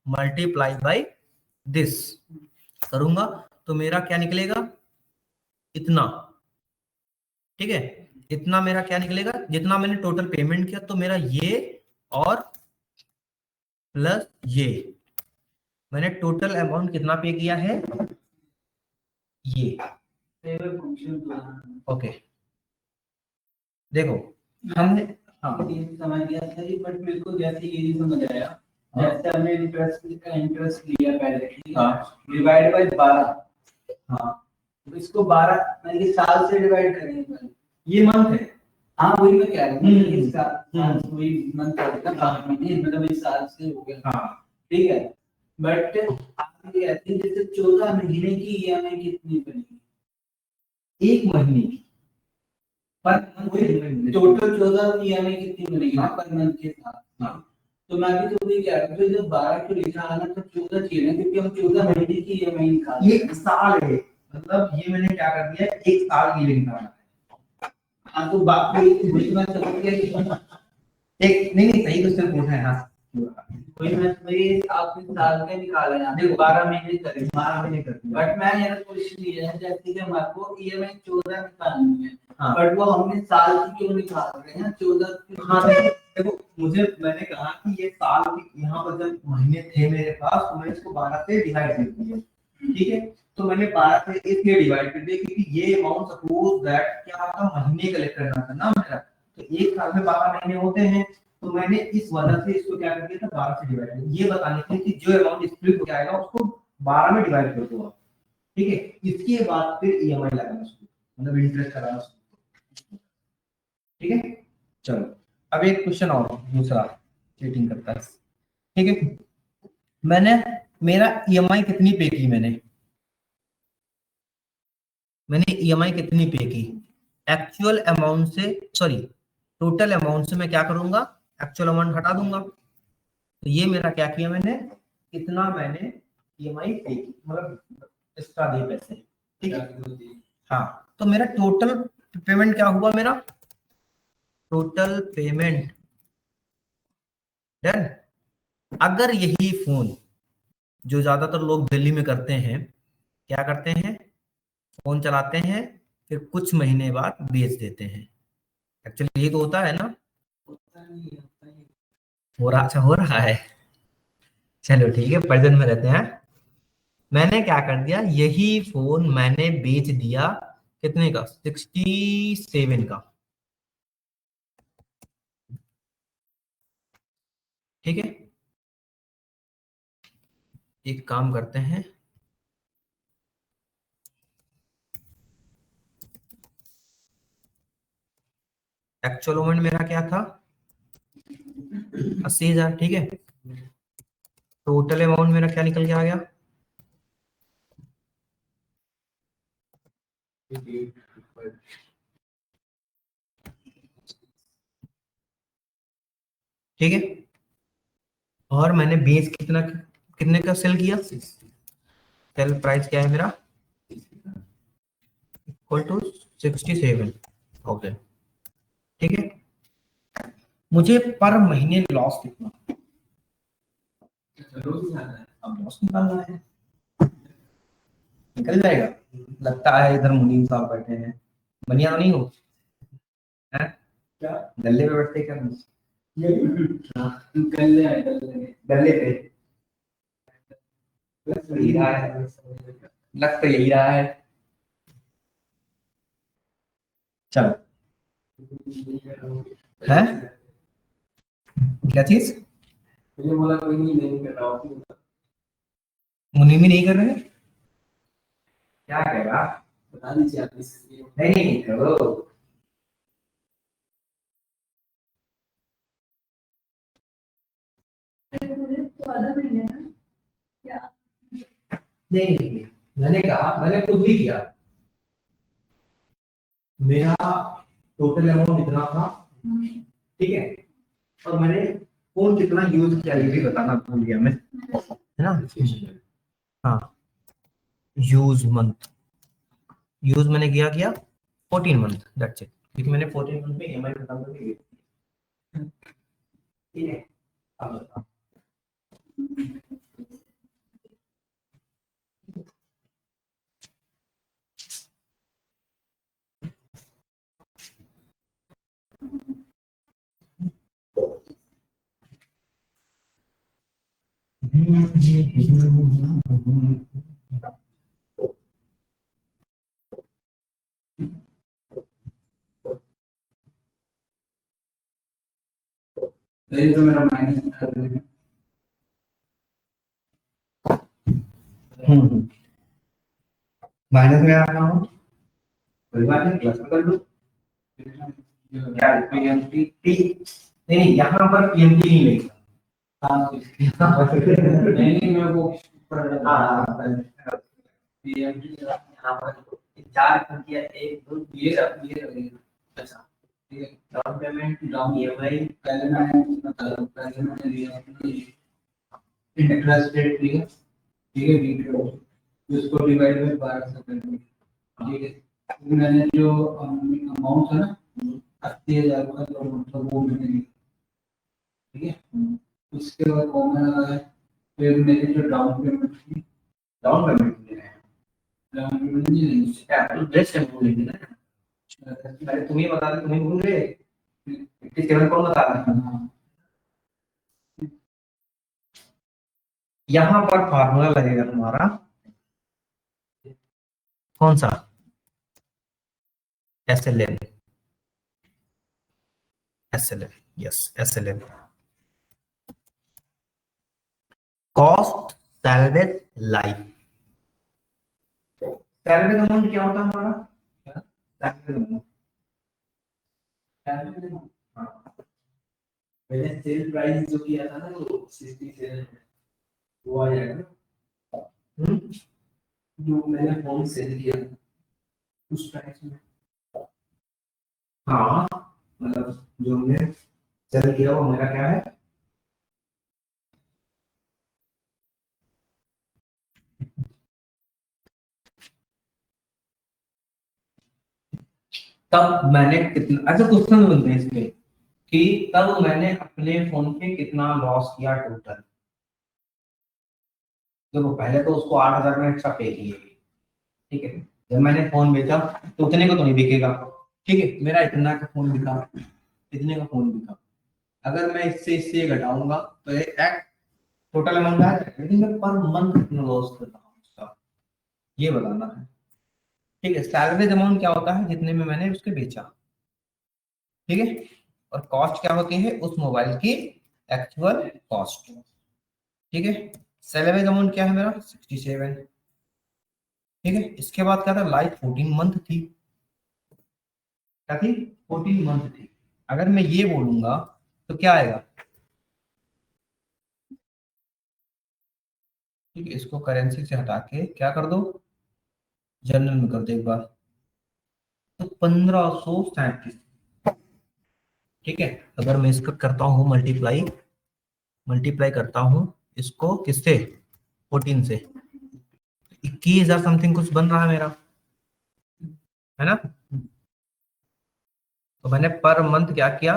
[SPEAKER 3] multiply by this करूंगा तो मेरा क्या निकलेगा, इतना, ठीक है, इतना मेरा क्या निकलेगा, जितना मैंने टोटल पेमेंट किया, तो मेरा ये और प्लस ये, मैंने टोटल अमाउंट कितना पे किया है, ये।
[SPEAKER 2] टेबल फंक्शन
[SPEAKER 3] ओके, देखो हमने, हाँ
[SPEAKER 2] ये समझ गया था, बट मेरे को जैसे ये नहीं समझ आया,
[SPEAKER 3] हाँ।
[SPEAKER 2] जैसे हमने इंटरेस्ट लिया पहले, ठीक है,
[SPEAKER 3] हाँ।
[SPEAKER 2] डिवाइड बाय 12,
[SPEAKER 3] हाँ,
[SPEAKER 2] तो इसको 12 मतलब कि साल से डिवाइड करेंगे पहले।
[SPEAKER 3] ये मंथ है।
[SPEAKER 2] हाँ वही मैं कह रहा हूँ, इस साल
[SPEAKER 3] हम्म।
[SPEAKER 2] साल वही मंथ का 12 महीने, मतलब इस साल से हो गया,
[SPEAKER 3] हाँ,
[SPEAKER 2] ठीक है। बट आप ये कहते हैं जैसे 14 महीने की ईएमआई कितनी बनेगी,
[SPEAKER 3] एक महीने की पर
[SPEAKER 2] टोटल 14 ईएमआई कितनी बनेगी ना
[SPEAKER 3] हाँ।
[SPEAKER 2] पर मंथ के साथ।
[SPEAKER 3] हाँ।
[SPEAKER 2] तो मैं भी तो वही कह रहा हूँ, तो जब 12 को लिखा आना तो 14 चाहिए ना, क्योंकि हम 14 महीने की ईएमआई निकाल
[SPEAKER 3] ये साल है, मतलब ये मैंने क्या कर दिया, एक साल की लिंक है।
[SPEAKER 2] हाँ तो बात वही मैं समझ गया कि
[SPEAKER 3] एक नहीं सही क्वेश्चन पूछा है। हाँ,
[SPEAKER 2] वही मैं वही आपने साल का निकाला है, आपने 12 महीने करे,
[SPEAKER 3] 12 महीने कर दिया।
[SPEAKER 2] बट मैं यहाँ क्वेश्चन ये है जैसे कि हमारे को ईएमआई 14 निकालनी है,
[SPEAKER 3] हाँ।
[SPEAKER 2] बट वो हमने साल की क्यों निकाल रहे हैं 14
[SPEAKER 3] हाँ देखो, मुझे मैंने कहा कि ये साल की, यहाँ पर जब महीने थे मेरे पास तो मैंने इसको 12 से डिवाइड कर दिया, ठीक है। तो मैंने 12 से इसलिए डिवाइड कर दिया क्योंकि ये अमाउंट सपोज दैट क्या था, महीने कलेक्ट करना था ना मेरा, तो एक साल में 12 महीने होते हैं, तो मैंने इस वजह से इसको क्या कर दिया था, 12 से डिवाइड कर दिया, ये बताने के लिए कि जो अमाउंट स्प्लिट हो जाएगा उसको 12 में डिवाइड कर दो आप, ठीक है। इसके बाद फिर ईएमआई लगाना शुरू, मतलब इंटरेस्ट लगाना शुरू, ठीक है। चलो अब एक क्वेश्चन और दूसरा चीटिंग करता है, ठीक है। मैंने मेरा ईएमआई कितनी पे की, मैंने ईएमआई कितनी पे की, एक्चुअल अमाउंट से, सॉरी टोटल अमाउंट से मैं क्या करूंगा, एक्चुअल अमाउंट हटा दूंगा। तो ये मेरा क्या किया मैंने, इतना मैंने ईएमआई पे की, मतलब एक्स्ट्रा दे पैसे, ठीक है। हाँ, तो मेरा टोटल पेमेंट क्या हुआ, मेरा टोटल पेमेंट डन। अगर यही फोन जो ज्यादातर लोग दिल्ली में करते हैं, क्या करते हैं, फोन चलाते हैं फिर कुछ महीने बाद बेच देते हैं, एक्चुअली ये तो होता है ना, हो रहा, अच्छा हो रहा है, चलो ठीक है, प्रेजेंट में रहते हैं। मैंने क्या कर दिया, यही फोन मैंने बेच दिया, कितने का, 67 का, ठीक है। एक काम करते हैं, एक्चुअल अमाउंट मेरा क्या था, 80,000, ठीक है। टोटल अमाउंट मेरा क्या निकल के आ गया, ठीक है। और मैंने बेस कितना, कितने का सेल किया, सेल प्राइस क्या है मेरा, इक्वल टू 67,000, ठीक है। मुझे पर महीने लॉस कितना, अब लॉस निकालना है, निकल जाएगा, लगता है इधर मुनीम साहब बैठे हैं, बनिया तो नहीं हो, हैं? क्या गले पे बैठते क्या,
[SPEAKER 2] गले
[SPEAKER 3] गले पे लग तो यही रहा है, लग तो यही रहा है। चलो है क्या चीज,
[SPEAKER 2] मुझे बोला कोई नहीं कर रहा हूँ,
[SPEAKER 3] मुनीमी नहीं कर रहे, क्या कहेगा,
[SPEAKER 2] बता दीजिए आप इसलिए।
[SPEAKER 3] नहीं नहीं करो,
[SPEAKER 4] पूरे 14 महीने ना क्या?
[SPEAKER 1] नहीं, मैंने कहा, मैंने खुद भी किया, मेरा टोटल अमाउंट इतना था, ठीक है, और मैंने फोन कितना यूज किया ये भी बताना भूल गया मैं, है ना। हाँ, यूज मंथ, यूज मैंने किया 14 मंथ, दैट्स इट, क्योंकि मैंने 14 मंथ में ईएमआई खत्म करके ली थी। ठीक है, अब बताओ।
[SPEAKER 2] ये तो मेरा माइनस कर देगा।
[SPEAKER 1] माइनस में आ रहा हूँ, कोई बात नहीं, प्लस में कर दो। क्या पीएमटी टी, नहीं यहाँ पर पीएमटी नहीं लिखा।
[SPEAKER 2] हाँ, नहीं मैं वो
[SPEAKER 1] यहाँ पर 4 संख्या 1 2
[SPEAKER 2] ये लगेगा।
[SPEAKER 1] अच्छा,
[SPEAKER 2] ठीक है,
[SPEAKER 1] डाउन पेमेंट,
[SPEAKER 2] डाउन
[SPEAKER 1] ईएमआई,
[SPEAKER 2] पहले मैंने लिया इंटरेस्ट रेट लिया, ठीक है, उसको डिवाइड बाय 12 से कर दिया, ठीक है। मैंने जो अमाउंट है ना 80,000 का, जो मतलब वो मैंने लिया, ठीक है। उसके बाद वो मैंने लगाया, फिर मेरी जो डाउन पेमेंट थी,
[SPEAKER 1] डाउन पेमेंट ले रहे हैं,
[SPEAKER 2] डाउन पेमेंट नहीं ली,
[SPEAKER 1] कैपिटल बेस है भूल गए ना, अरे तुम ही बता दो, तुम ही भूल गए, 57 कौन बता रहा है।
[SPEAKER 2] हाँ,
[SPEAKER 1] यहाँ पर फार्मूला लगेगा तुम्हारा कौन सा, SLN, SLN, yes SLN, cost salvage life. Salvage amount क्या होता है हमारा, सैलवेज अमाउंट,
[SPEAKER 2] मैंने सेल प्राइस जो किया था ना वो 67 वो आ जाएगा ना, जो मैंने फोन सेल किया था, उस प्राइस में।
[SPEAKER 1] हाँ, मतलब जो हमने सेल किया वो मेरा क्या है, तब मैंने कितना, अच्छा क्वेश्चन बनते हैं इसमें कि तब मैंने अपने फोन पे कितना लॉस किया टोटल। देखो पहले तो उसको 8,000 में एक्स्ट्रा पे किए, ठीक है, जब मैंने फोन बेचा तो उतने को तो नहीं बिकेगा, ठीक है, मेरा इतना का फोन बिका, इतने का फोन बिका, अगर मैं इससे घटाऊंगा तो एक टोटल अमाउंट आ जाएगा, लेकिन मैं पर मंथ कितना लॉस कर रहा हूँ उसका, ये बताना है, ठीक है। सैलरीज अमाउंट क्या होता है, जितने में मैंने उसके बेचा, ठीक है, और कॉस्ट क्या होती है उस मोबाइल की एक्चुअल कॉस्ट, ठीक है। सैलरीज अमाउंट क्या है मेरा 67, ठीक है। इसके बाद क्या था, लाइफ 14 मंथ थी, क्या थी 14 मंथ थी। अगर मैं ये बोलूंगा तो क्या आएगा, ठीक है, इसको करेंसी से हटा के क्या कर दो, जनरल में कर दो एक बार, तो 1537, ठीक है। अगर मैं इसका करता हूँ मल्टीप्लाई करता हूँ इसको किससे, 14 से, 21,000 समथिंग कुछ बन रहा है मेरा, है ना। तो मैंने पर मंथ क्या किया,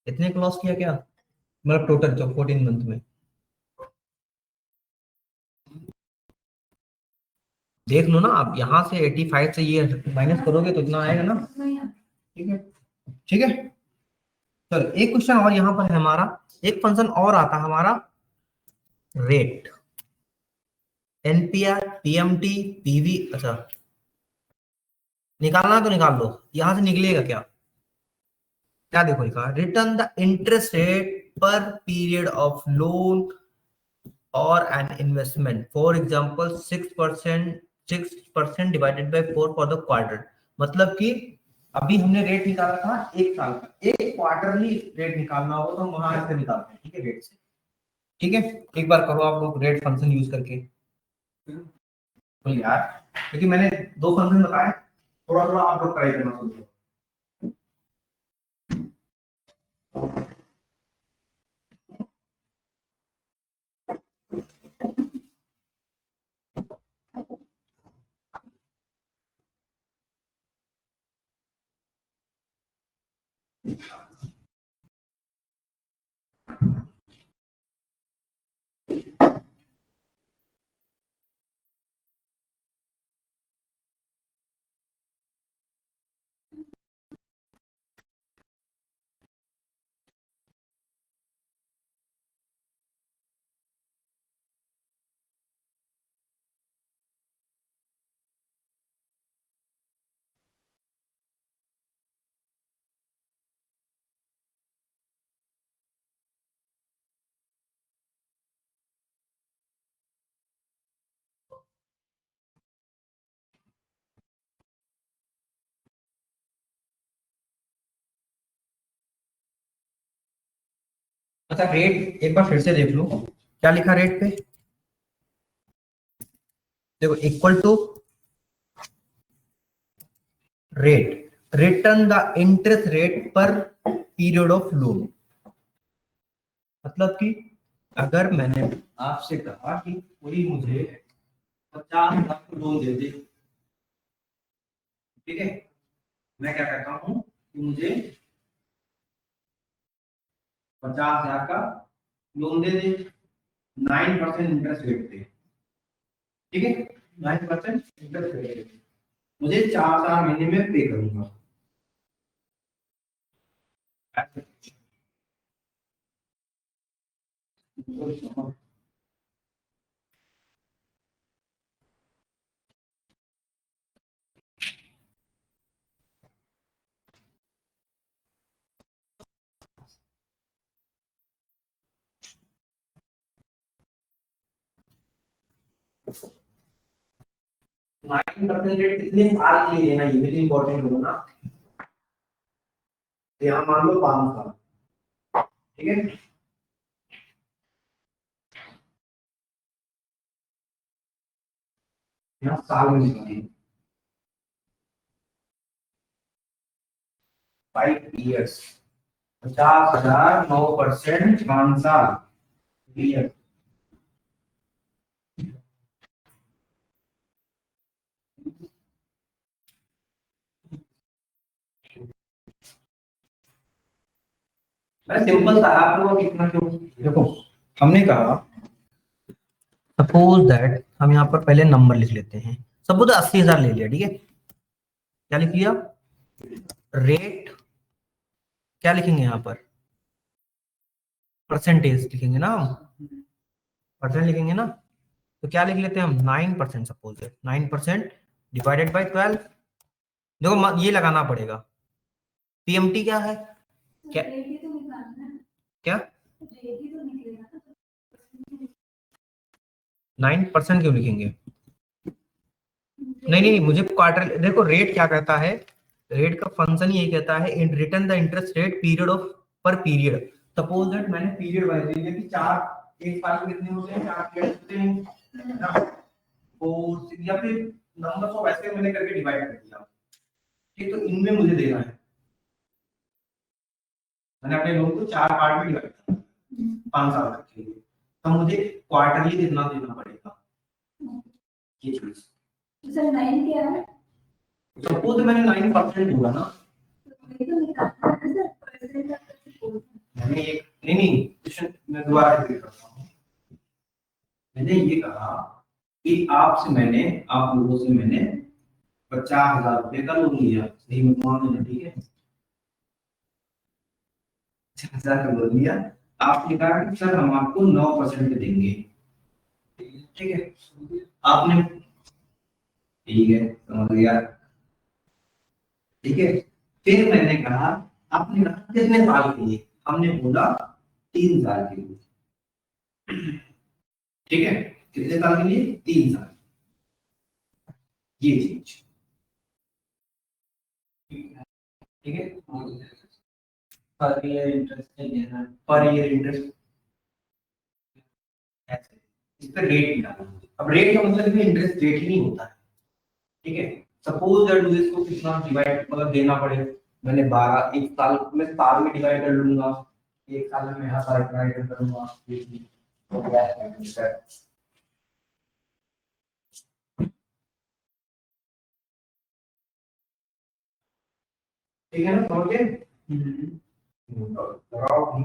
[SPEAKER 1] इतने का लॉस किया क्या, मतलब टोटल जो 14 मंथ में, देख लो ना आप, यहाँ से 85 से ये माइनस करोगे तो इतना आएगा ना, ठीक है, ठीक है। चलो एक क्वेश्चन और यहाँ पर है हमारा, एक फंक्शन और आता है हमारा रेट, एनपीआर, पीएमटी, पीवी, अच्छा निकालना तो निकाल लो, यहां से निकलेगा क्या, क्या देखो लिखा, return the interest rate per period of loan और an investment, for example 6% divided by 4 for the quarter, मतलब कि
[SPEAKER 3] अभी हमने रेट निकाला था 1 साल का, एक क्वार्टरली रेट निकालना होगा तो हम वहां से निकालते हैं, ठीक है, रेट से। ठीक है, एक बार करो आप लोग रेट फंक्शन यूज करके। तो यार क्योंकि मैंने 2 फंक्शन बताए, थोड़ा थोड़ा आप लोग ट्राई करना शुरू करो। अच्छा, रेट एक बार फिर से देख लो, क्या लिखा रेट पे, देखो equal to rate, return the interest rate per period of loan. मतलब कि अगर मैंने आपसे कहा कि कोई मुझे 50,00,000 लोन दे दे, ठीक है, मैं क्या कहता हूं कि मुझे 50,000 का लोन दे दे, 9% इंटरेस्ट रेट पे, ठीक है, 9% इंटरेस्ट रेट पे, मुझे 4 महीने में पे करूंगा। 9% रेट कितने साल के लिए लेना, ये भी इंपॉर्टेंट होगा ना। तो यहाँ मान लो 5 साल, ठीक है, यहाँ साल में निकालिए 5 years, 50,000 9%, 5 साल, ईयर। सिंपल था, आप लोगों को कितना क्यों, देखो हमने कहा सपोज दैट, हम यहाँ पर पहले नंबर लिख लेते हैं, सपोज 80,000 ले लिया, ठीक है, क्या लिख लिया, रेट क्या लिखेंगे यहाँ पर, परसेंटेज लिखेंगे ना, परसेंट लिखेंगे ना, तो क्या लिख लेते हैं हम, 9%, सपोज दैट 9% डिवाइडेड बाई 12। देखो ये लगाना पड़ेगा, पीएमटी क्या है, क्या
[SPEAKER 4] रेट ही तो निकालना है,
[SPEAKER 3] क्या
[SPEAKER 4] रेट ही तो निकलेगा ना।
[SPEAKER 3] 9% क्यों लिखेंगे, नहीं नहीं मुझे क्वार्टर, देखो रेट क्या कहता है, रेट का फंक्शन यही कहता है, in return the interest rate period of पर पीरियड। सपोज दैट मैंने पीरियड वाइज ले लिया कि 4 एक साल में कितने होते हैं, 4 पीरियड होते हैं ना, तो या फिर नंबर को वैसे मैंने करके डिवाइड कर दिया, ठीक, तो इनमें मुझे देना है, मैंने अपने लोन को 4 पार्ट में डिवाइड किया 5 साल तक के लिए, तो मुझे क्वार्टरली कितना देना पड़ेगा, ये चीज।
[SPEAKER 4] सर 9 क्या है,
[SPEAKER 3] सपोज मैंने 9% हुआ ना,
[SPEAKER 4] ये तो निकालना है सर, परसेंट का तो
[SPEAKER 3] मैंने एक नहीं क्वेश्चन मैं दोबारा रिपीट करता हूँ, मैंने ये कहा कि आपसे मैंने, आप लोगों से मैंने 50,000 रुपए का लोन लिया, सही मत मान लेना, ठीक है, 50,000 का लोन लिया, आपने कहा कि सर हम आपको 9% देंगे, ठीक है, आपने, ठीक है, समझ गया, ठीक है, फिर मैंने कहा, आपने कहा कितने साल के लिए, हमने बोला 3 साल के लिए, ठीक है, कितने साल के लिए, 3 साल, ये चीज। ठीक है,
[SPEAKER 2] पर ईयर इंटरेस्ट नहीं देना।
[SPEAKER 3] पर ईयर इंटरेस्ट ऐसे, इस पे रेट निकालना है। अब रेट का मतलब भी इंटरेस्ट रेट ही नहीं होता है, ठीक है। सपोज दैट मुझे इसको कितना डिवाइड मतलब देना पड़े, मैंने 12 एक साल में साल में डिवाइड कर लूंगा, एक साल में मैं साल डिवाइड करूंगा, तो क्या है ठीक है ना, समझ गए। लगाओ भी।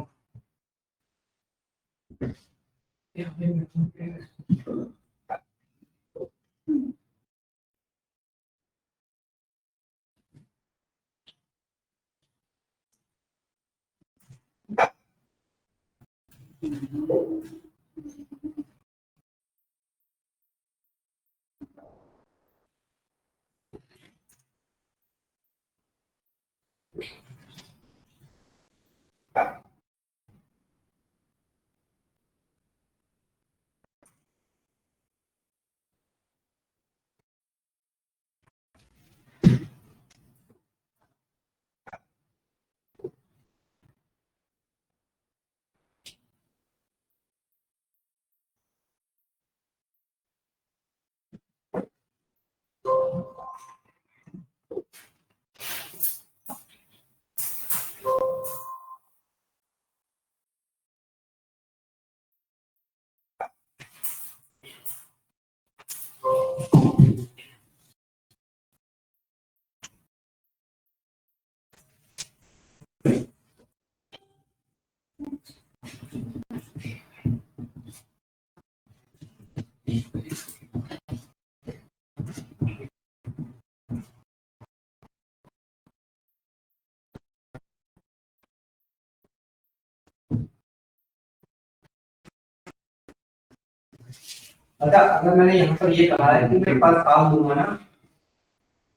[SPEAKER 3] अच्छा, अगर मैंने यहाँ पर ये कहा है कि मेरे पास साल दूंगा ना,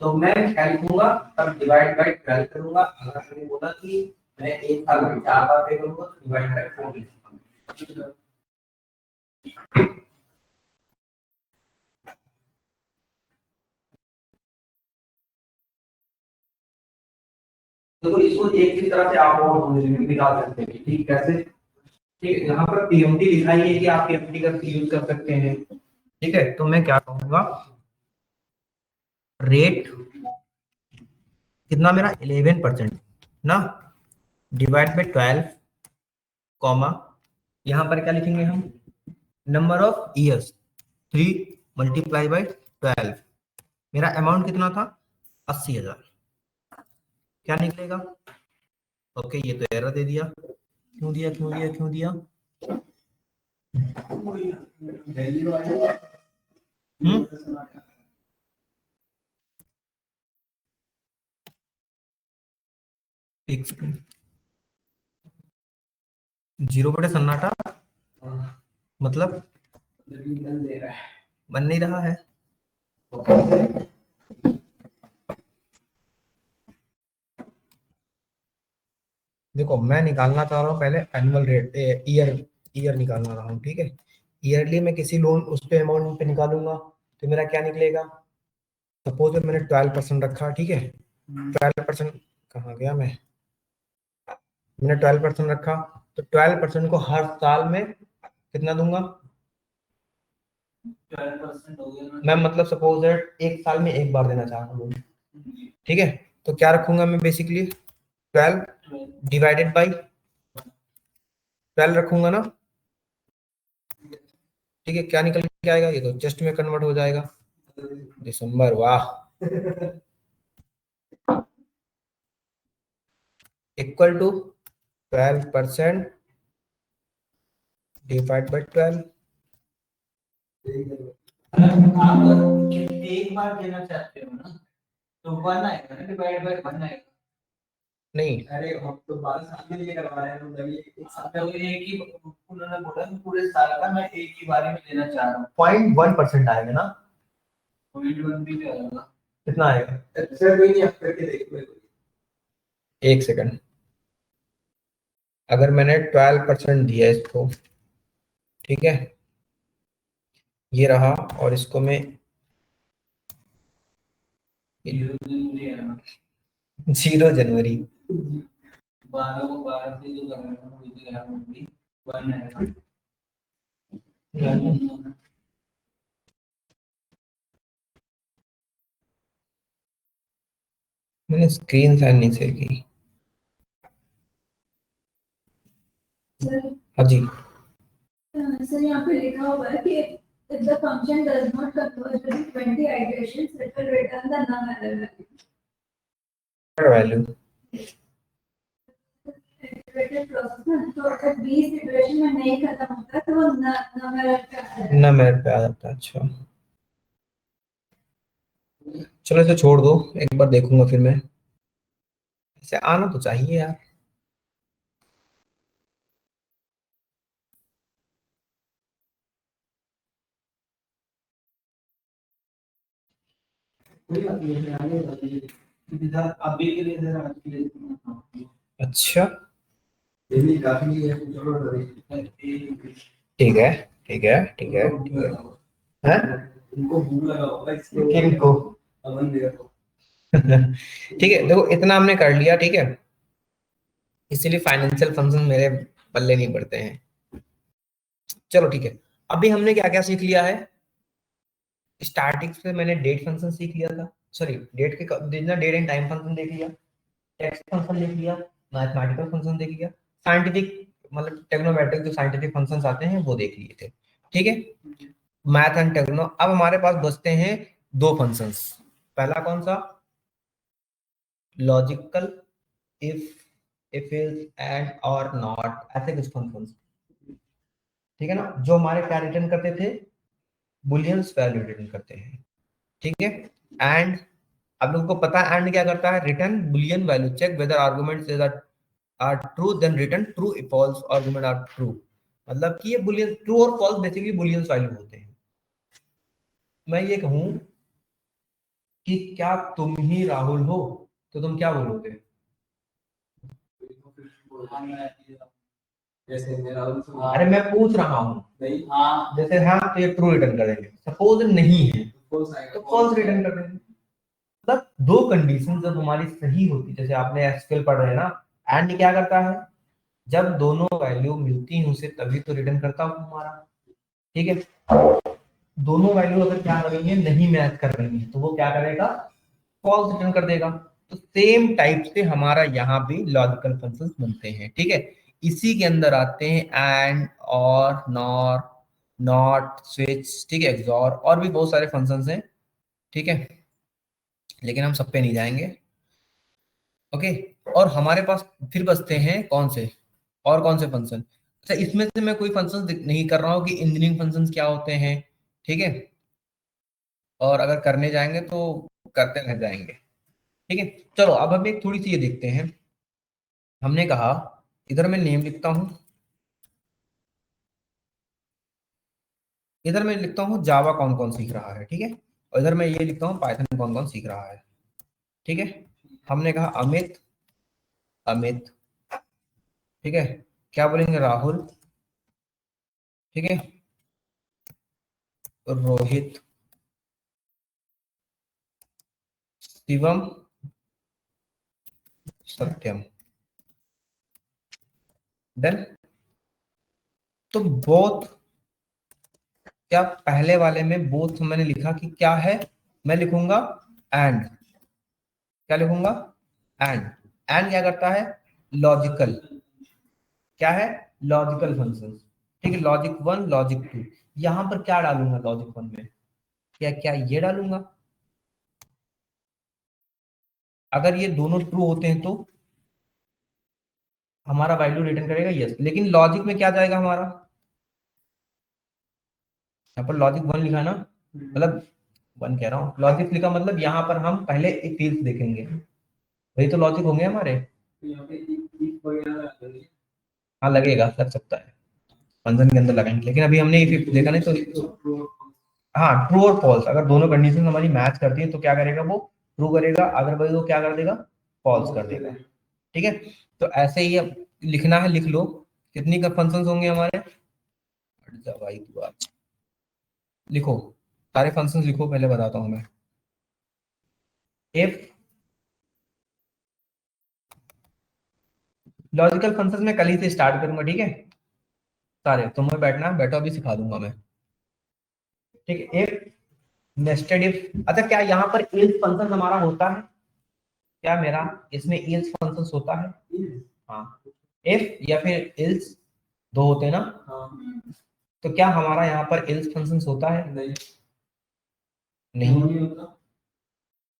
[SPEAKER 3] तो मैं क्या लिखूंगा, तब डिवाइड बाय 12 करूंगा। अगर मैंने बोला कि मैं एक साल में 4 बार पे करूंगा तो डिवाइड बाय 4 लिखूंगा। देखो इसको एक ही तरह से आप और निकाल सकते हैं, ठीक कैसे, ठीक है। यहाँ पर पीएमटी लिखा ही है कि आप पीएमटी का यूज कर सकते हैं, ठीक है। तो मैं क्या कहूंगा, रेट कितना मेरा 11% ना, डिवाइड बाय 12 कॉमा, यहाँ पर क्या लिखेंगे हम, number of years 3 multiply by 12, मेरा अमाउंट कितना था 80,000, क्या निकलेगा। ओके, ये तो एरर दे दिया, क्यों दिया क्यों दिया क्यों दिया, एक सेकंड, 0/सन्नाटा मतलब बन नहीं रहा है। देखो मैं निकालना चाह रहा हूँ पहले एनुअल रेट, ईयर निकालना रहा हूँ, ठीक है। ईयरली में किसी लोन उस पे अमाउंट पे निकालूंगा तो मेरा क्या निकलेगा, सपोज मैंने 12% रखा, ठीक है। 12% कहाँ गया मैंने 12% रखा, तो 12% को हर साल में कितना दूंगा,
[SPEAKER 2] 12% हो गया ना।
[SPEAKER 3] मैं मतलब सपोज दैट एक साल में एक बार देना चाह रहा हूँ, ठीक है। तो क्या रखूंगा मैं, बेसिकली 12 डिवाइडेड बाई 12 रखूंगा ना, ठीक है। क्या निकल के आएगा, ये तो जस्ट में कन्वर्ट हो जाएगा, दिसंबर, वाह, इक्वल टू 12% डिवाइड बाई 12।
[SPEAKER 2] आप एक बार देना चाहते हो ना, तो 1 आएगा ना, डिवाइड बाय 1 आएगा।
[SPEAKER 3] नहीं,
[SPEAKER 2] अरे हम तो 12 साल के लिए करवा रहे हैं, तो तभी एक साल का एक ही उन्होंने बोला कि पूरे साल का मैं एक ही बार में देना चाह रहा हूँ।
[SPEAKER 3] 0.1% आएगा ना,
[SPEAKER 2] 0.1 भी आएगा।
[SPEAKER 3] कितना आएगा,
[SPEAKER 2] अच्छा कोई नहीं, आप करके देखो।
[SPEAKER 3] एक सेकंड, अगर मैंने 12% दिया इसको, ठीक है, ये रहा, और इसको मैं
[SPEAKER 1] जनवरी।
[SPEAKER 2] 12 को 12 से जो लगाना वो जो यहाँ होगी 1 है।
[SPEAKER 1] मैंने स्क्रीन शेयर नहीं शेयर की।
[SPEAKER 4] सर
[SPEAKER 1] हाँ जी,
[SPEAKER 4] सर यहाँ पे लिखा हुआ है कि if the function does not converge within 20 iterations, it will return the null error value.
[SPEAKER 1] Value
[SPEAKER 4] Iterated process ना, तो अगर 20 iteration में नहीं खत्म होता तो वो null error का आता है।
[SPEAKER 1] ना मेरे पे आ जाता है। अच्छा चलो इसे छोड़ दो, एक बार देखूंगा फिर मैं। इसे आना तो चाहिए यार।
[SPEAKER 2] कोई बात नहीं है, आगे बढ़िए। इधर अभी के लिए इधर आज के लिए
[SPEAKER 1] अच्छा
[SPEAKER 2] यही काफी है, चलो
[SPEAKER 1] ठीक है ठीक है ठीक है ठीक है। हैं?
[SPEAKER 2] उनको भूख लगा होगा इसलिए
[SPEAKER 1] किनको?
[SPEAKER 2] अमन देगा तो
[SPEAKER 1] ठीक है देखो इतना हमने कर लिया, ठीक है। इसीलिए फाइनेंशियल फंक्शन मेरे पल्ले नहीं पड़ते हैं। चलो ठीक है, अभी हमने क्या क्या सीख लिया है। स्टार्टिंग से मैंने डेट फंक्शन सीख लिया था, सॉरी डेट के डेट एंड टाइम फंक्शन देख लिया, टेक्स्ट फंक्शन देख लिया, मैथमेटिकल फंक्शन देख लिया, साइंटिफिक मतलब टेक्नोमेट्रिक जो साइंटिफिक फंक्शंस आते हैं वो देख लिए थे, ठीक है। Math and techno. अब हमारे पास बचते हैं दो फंक्शंस। पहला कौन सा? लॉजिकल, इफ इज एंड और नॉट, ऐसे कुछ फंक्शंस, ठीक है ना, जो हमारे क्या रिटर्न करते थे, बुलियंस वैल्यू रिटर्न करते हैं, ठीक है। एंड आप लोगों को पता है एंड क्या करता है, return Boolean value, check whether arguments are true then return true, if false argument are true. मतलब कि ये बुलियन ट्रू और फॉल्स बेसिकली बुलियंस वैल्यू होते हैं। मैं ये कहूं कि क्या तुम ही राहुल हो तो तुम क्या बोलोगे?
[SPEAKER 2] जैसे मेरा
[SPEAKER 1] अरे मैं पूछ रहा हूँ,
[SPEAKER 2] नहीं हाँ
[SPEAKER 1] जैसे हाँ तो ये ट्रू रिटर्न कर देंगे, सपोज नहीं है तो फॉल्स रिटर्न कर देंगे। मतलब दो कंडीशन जब हमारी सही होती, जैसे आपने एसक्यूएल पढ़ रहे हैं ना, एंड क्या करता है, जब दोनों वैल्यू मिलती हैं उसे तभी तो रिटर्न करता हूँ हमारा, ठीक है। दोनों वैल्यू अगर क्या कर रही है, नहीं मैच कर रही है, तो वो क्या करेगा, फॉल्स रिटर्न कर देगा। तो सेम टाइप से हमारा यहाँ भी लॉजिकल फंक्शंस बनते हैं, ठीक है। इसी के अंदर आते हैं एंड, और, नॉर, नॉट, स्विच, ठीक है, एक्सॉर, और भी बहुत सारे फंक्शंस हैं, ठीक है। लेकिन हम सब पे नहीं जाएंगे, ओके। और हमारे पास फिर बचते हैं कौन से, और कौन से फंक्शन। अच्छा इसमें से मैं कोई फंक्शन नहीं कर रहा हूँ कि इंजीनियरिंग फंक्शंस क्या होते हैं, ठीक है। और अगर करने जाएंगे तो करते रह जाएंगे, ठीक है। चलो अब हम एक थोड़ी सी ये देखते हैं। हमने कहा इधर मैं नेम लिखता हूँ, इधर मैं लिखता हूँ जावा कौन कौन सीख रहा है, ठीक है। और इधर मैं ये लिखता हूँ पाइथन कौन कौन सीख रहा है, ठीक है। हमने कहा अमित, अमित, ठीक है। क्या बोलेंगे, राहुल, ठीक है, रोहित, शिवम, सत्यम। डन। तो बोथ, क्या पहले वाले में बोथ मैंने लिखा कि क्या है, मैं लिखूंगा एंड, क्या लिखूंगा, एंड। एंड क्या करता है, लॉजिकल, क्या है, लॉजिकल फंक्शन, ठीक है। Logic one, logic two. यहां पर क्या डालूंगा लॉजिक वन में, क्या क्या ये डालूंगा। अगर ये दोनों ट्रू होते हैं तो हमारा वैल्यू रिटर्न करेगा यस, लेकिन लॉजिक में क्या जाएगा हमारा, यहाँ पर लॉजिक वन लिखा है ना, मतलब वन कह रहा हूँ, लॉजिक लिखा मतलब यहाँ पर हम पहले एक फील्ड देखेंगे, वही तो लॉजिक होंगे हमारे।
[SPEAKER 2] यहाँ पे एक वगैरह लगा
[SPEAKER 1] हाँ लगेगा, लग सकता है, फंक्शन के अंदर लगाएंगे, लेकिन अभी हमने इफ देखा नहीं तो। हाँ ट्रू और फॉल्स, अगर दोनों कंडीशन हमारी मैच करती है तो क्या करेगा वो, ट्रू करेगा, अगर वही वो क्या कर देगा, फॉल्स कर देगा, ठीक है। तो ऐसे ही अब लिखना है, लिख लो कितनी का फंक्शंस होंगे हमारे। हट जा भाई तू आज, लिखो सारे फंक्शंस लिखो, पहले बताता हूँ मैं। इफ लॉजिकल फंक्शंस में कल ही से स्टार्ट करूंगा, ठीक है सारे, तुम्हें बैठना, बैठो अभी सिखा दूंगा मैं, ठीक है। एक नेस्टेड इफ, अच्छा क्या यहाँ पर इल्स फंक्शन हमारा होता है क्या, मेरा इसमें इल्स फंक्शन होता है? हाँ, इफ या फिर इल्स दो होते हैं ना, तो क्या हमारा यहाँ पर इल्स फंक्शन होता है? नहीं
[SPEAKER 2] होता।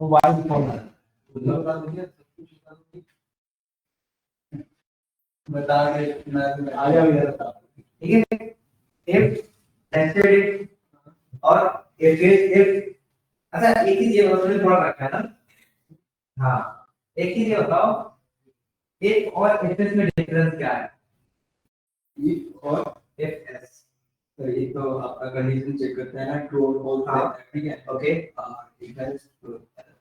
[SPEAKER 1] तो बाय डिफॉल्ट
[SPEAKER 2] बता के मैं आ गया मेरा,
[SPEAKER 1] ठीक है। इफ नेस्टेड इफ और इफ अच्छा एक ही ये उन्होंने थोड़ा रखा है ना, हाँ एक ही ये बताओ, इफ और इफ में डिफरेंस क्या है?
[SPEAKER 2] इफ और
[SPEAKER 1] इफ एस,
[SPEAKER 2] तो ये तो आपका कंडीशन चेक करता है ना, ट्रू और फॉल्स
[SPEAKER 1] हाँ।
[SPEAKER 2] देता है, ठीक है।
[SPEAKER 1] Okay,
[SPEAKER 2] it has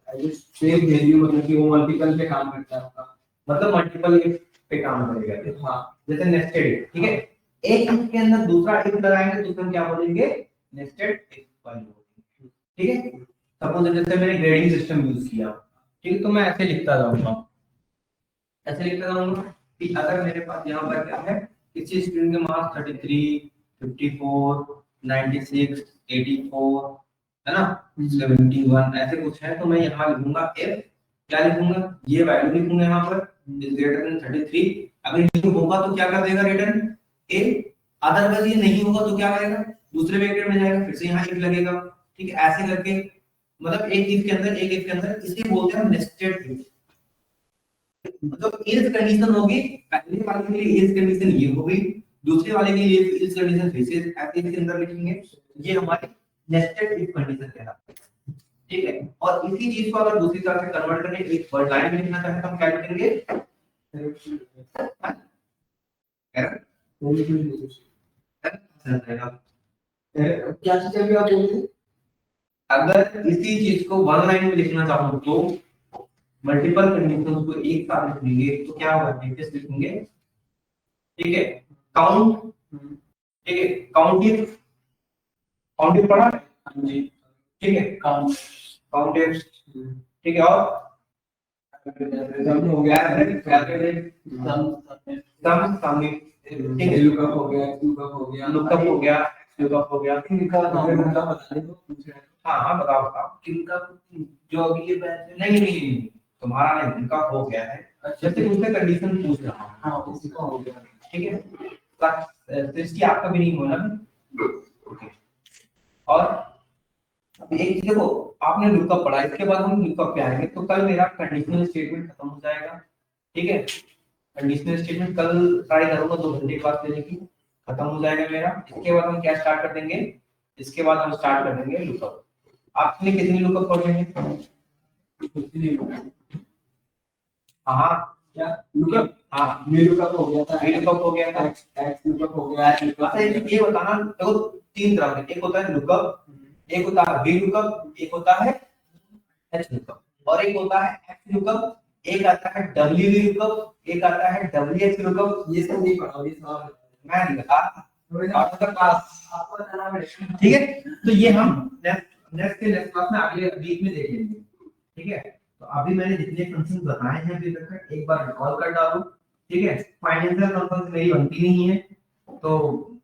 [SPEAKER 2] I just same value, मतलब कि वो मल्टीपल पे काम करता है आपका।
[SPEAKER 1] मतलब मल्टीपल इफ पे काम करेगा,
[SPEAKER 2] हाँ,
[SPEAKER 1] जैसे नेस्टेड इफ, ठीक है। एक इफ के अंदर दूसरा इफ लगाएंगे तो हम क्या बोलेंगे? नेस्टेड इफ वाली बोलेंगे, ठीक है। सपोज जैसे मैंने ग्रेडिंग सिस्टम यूज किया, ठीक है, तो मैं ऐसे लिखता जाऊंगा, ऐसे लिखता जाऊंगा कि अगर मेरे पास यहाँ पर क्या है, किसी स्टूडेंट के मार्क्स 33, 54, 96, 84 है ना, 71 ऐसे कुछ है, तो मैं यहाँ लिखूंगा एफ, क्या लिखूंगा, ये वैल्यू लिखूंगा यहाँ पर इज ग्रेटर देन 33। अगर ये होगा तो क्या कर देगा रिटर्न ए, अदरवाइज ये नहीं होगा तो क्या करेगा, दूसरे ब्रैकेट में जाएगा, फिर से यहाँ इफ लगेगा, ठीक है। ऐसे करके मतलब एक इफ के अंदर एक इफ के अंदर, इसलिए बोलते हैं नेस्टेड इफ। मतलब इल्स कंडीशन होगी, पहले वाले के लिए इल्स कंडीशन ये होगी, दूसरे वाले के लिए इल्स कंडीशन फिर से ऐसे इसके अंदर लिखेंगे, ये हमारी नेस्टेड इफ कंडीशन कहलाती है, ठीक है। और इसी चीज को अगर दूसरी तरह से कन्वर्ट करके एक वर्ड लाइन में लिखना चाहें तो हम क्या लिखेंगे?
[SPEAKER 2] क्या चीज अभी आप बोल रहे थे?
[SPEAKER 1] अगर इसी चीज को वन लाइन में लिखना चाहूँ तो मल्टीपल कंडीशंस को एक साथ लिखेंगे तो क्या होगा, डिफरेंस लिखेंगे, ठीक है। काउंट, ठीक है, काउंट इफ पढ़ा है?
[SPEAKER 2] हाँ जी,
[SPEAKER 1] ठीक है, काउंट इफ, ठीक है। और
[SPEAKER 2] सम हो गया,
[SPEAKER 1] एवरेज, सम, ठीक है,
[SPEAKER 2] लुकअप हो गया, लुकअप हो गया,
[SPEAKER 1] लुकअप हो गया, लुकअप हो गया,
[SPEAKER 2] इनका मतलब बता दे, पूछ रहे हैं।
[SPEAKER 1] हाँ हाँ बताओ बताओ,
[SPEAKER 2] किनका जो अभी ये बैच है?
[SPEAKER 1] नहीं नहीं नहीं, तुम्हारा नहीं, उनका हो गया है, जैसे उसने कंडीशन पूछ रहा हूँ,
[SPEAKER 2] हाँ, उसी का हो गया।
[SPEAKER 1] ठीक है। तो इसकी आपका भी नहीं होना, ओके। और एक चीज देखो, आपने लुकअप पढ़ा, इसके बाद हम लुकअप पे आएंगे, तो कल मेरा कंडीशनल स्टेटमेंट खत्म हो जाएगा, ठीक है। कंडीशनल स्टेटमेंट कल ट्राई करूंगा 2 घंटे के बाद देने की, खत्म हो जाएगा मेरा। इसके बाद हम क्या स्टार्ट कर देंगे, इसके बाद हम स्टार्ट कर देंगे लुकअप। आपने कितनी लुकअप पढ़े हैं? हाँ
[SPEAKER 2] क्या लुकअप?
[SPEAKER 1] हाँ,
[SPEAKER 2] वी लुकअप हो गया था,
[SPEAKER 1] लुकअप हो गया था,
[SPEAKER 2] एक्स लुकअप हो गया,
[SPEAKER 1] अच्छा ये बताना, देखो 3 तरह के, एक होता है लुकअप, एक होता है वी लुकअप, एक होता है एच लुकअप, और एक होता है एक्स लुकअप, एक आता है डब्ल्यू वी लुकअप, एक आता है डब्ल्यू एच लुकअप।
[SPEAKER 2] ये सब नहीं पढ़ा, ये सब
[SPEAKER 1] मैं नहीं बता आपका क्लास,
[SPEAKER 2] आपको बताना पड़ेगा।
[SPEAKER 1] ठीक है। तो ये हम नेक्स्ट क्लास में अगले वीक में देख लेंगे, ठीक है। तो अभी मैंने जितने फंक्शन बताए हैं अभी तक एक बार रिकॉल कर डालो, ठीक है। फाइनेंशियल फंक्शन मेरी बनती नहीं है, तो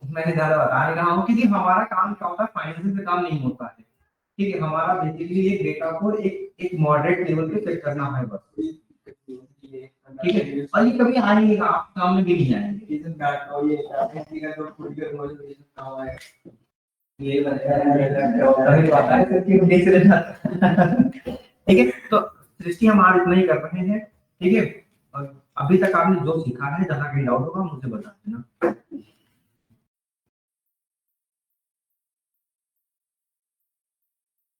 [SPEAKER 1] मैंने ज्यादा बता नहीं रहा हूँ, क्योंकि हमारा काम क्या होता है, फाइनेंशियल से काम नहीं होता है, ठीक है। हमारा बेसिकली एक डेटा को एक मॉडरेट लेवल पे सेट करना है बस, ठीक है। और ये कभी आएंगे आप काम में भी नहीं आएंगे,
[SPEAKER 2] रीजन बैक और ये टेक्निकल जो खुद के मॉडिफिकेशन काम है,
[SPEAKER 1] ये कभी आता है कि देख लेना, ठीक है। तो सृष्टि हम आज इतना ही कर रहे हैं, ठीक है। और अभी तक आपने जो सीखा है, जहाँ कहीं डाउट होगा मुझे बता देना।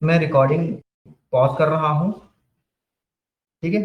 [SPEAKER 1] मैं रिकॉर्डिंग पॉज कर रहा हूँ, ठीक है।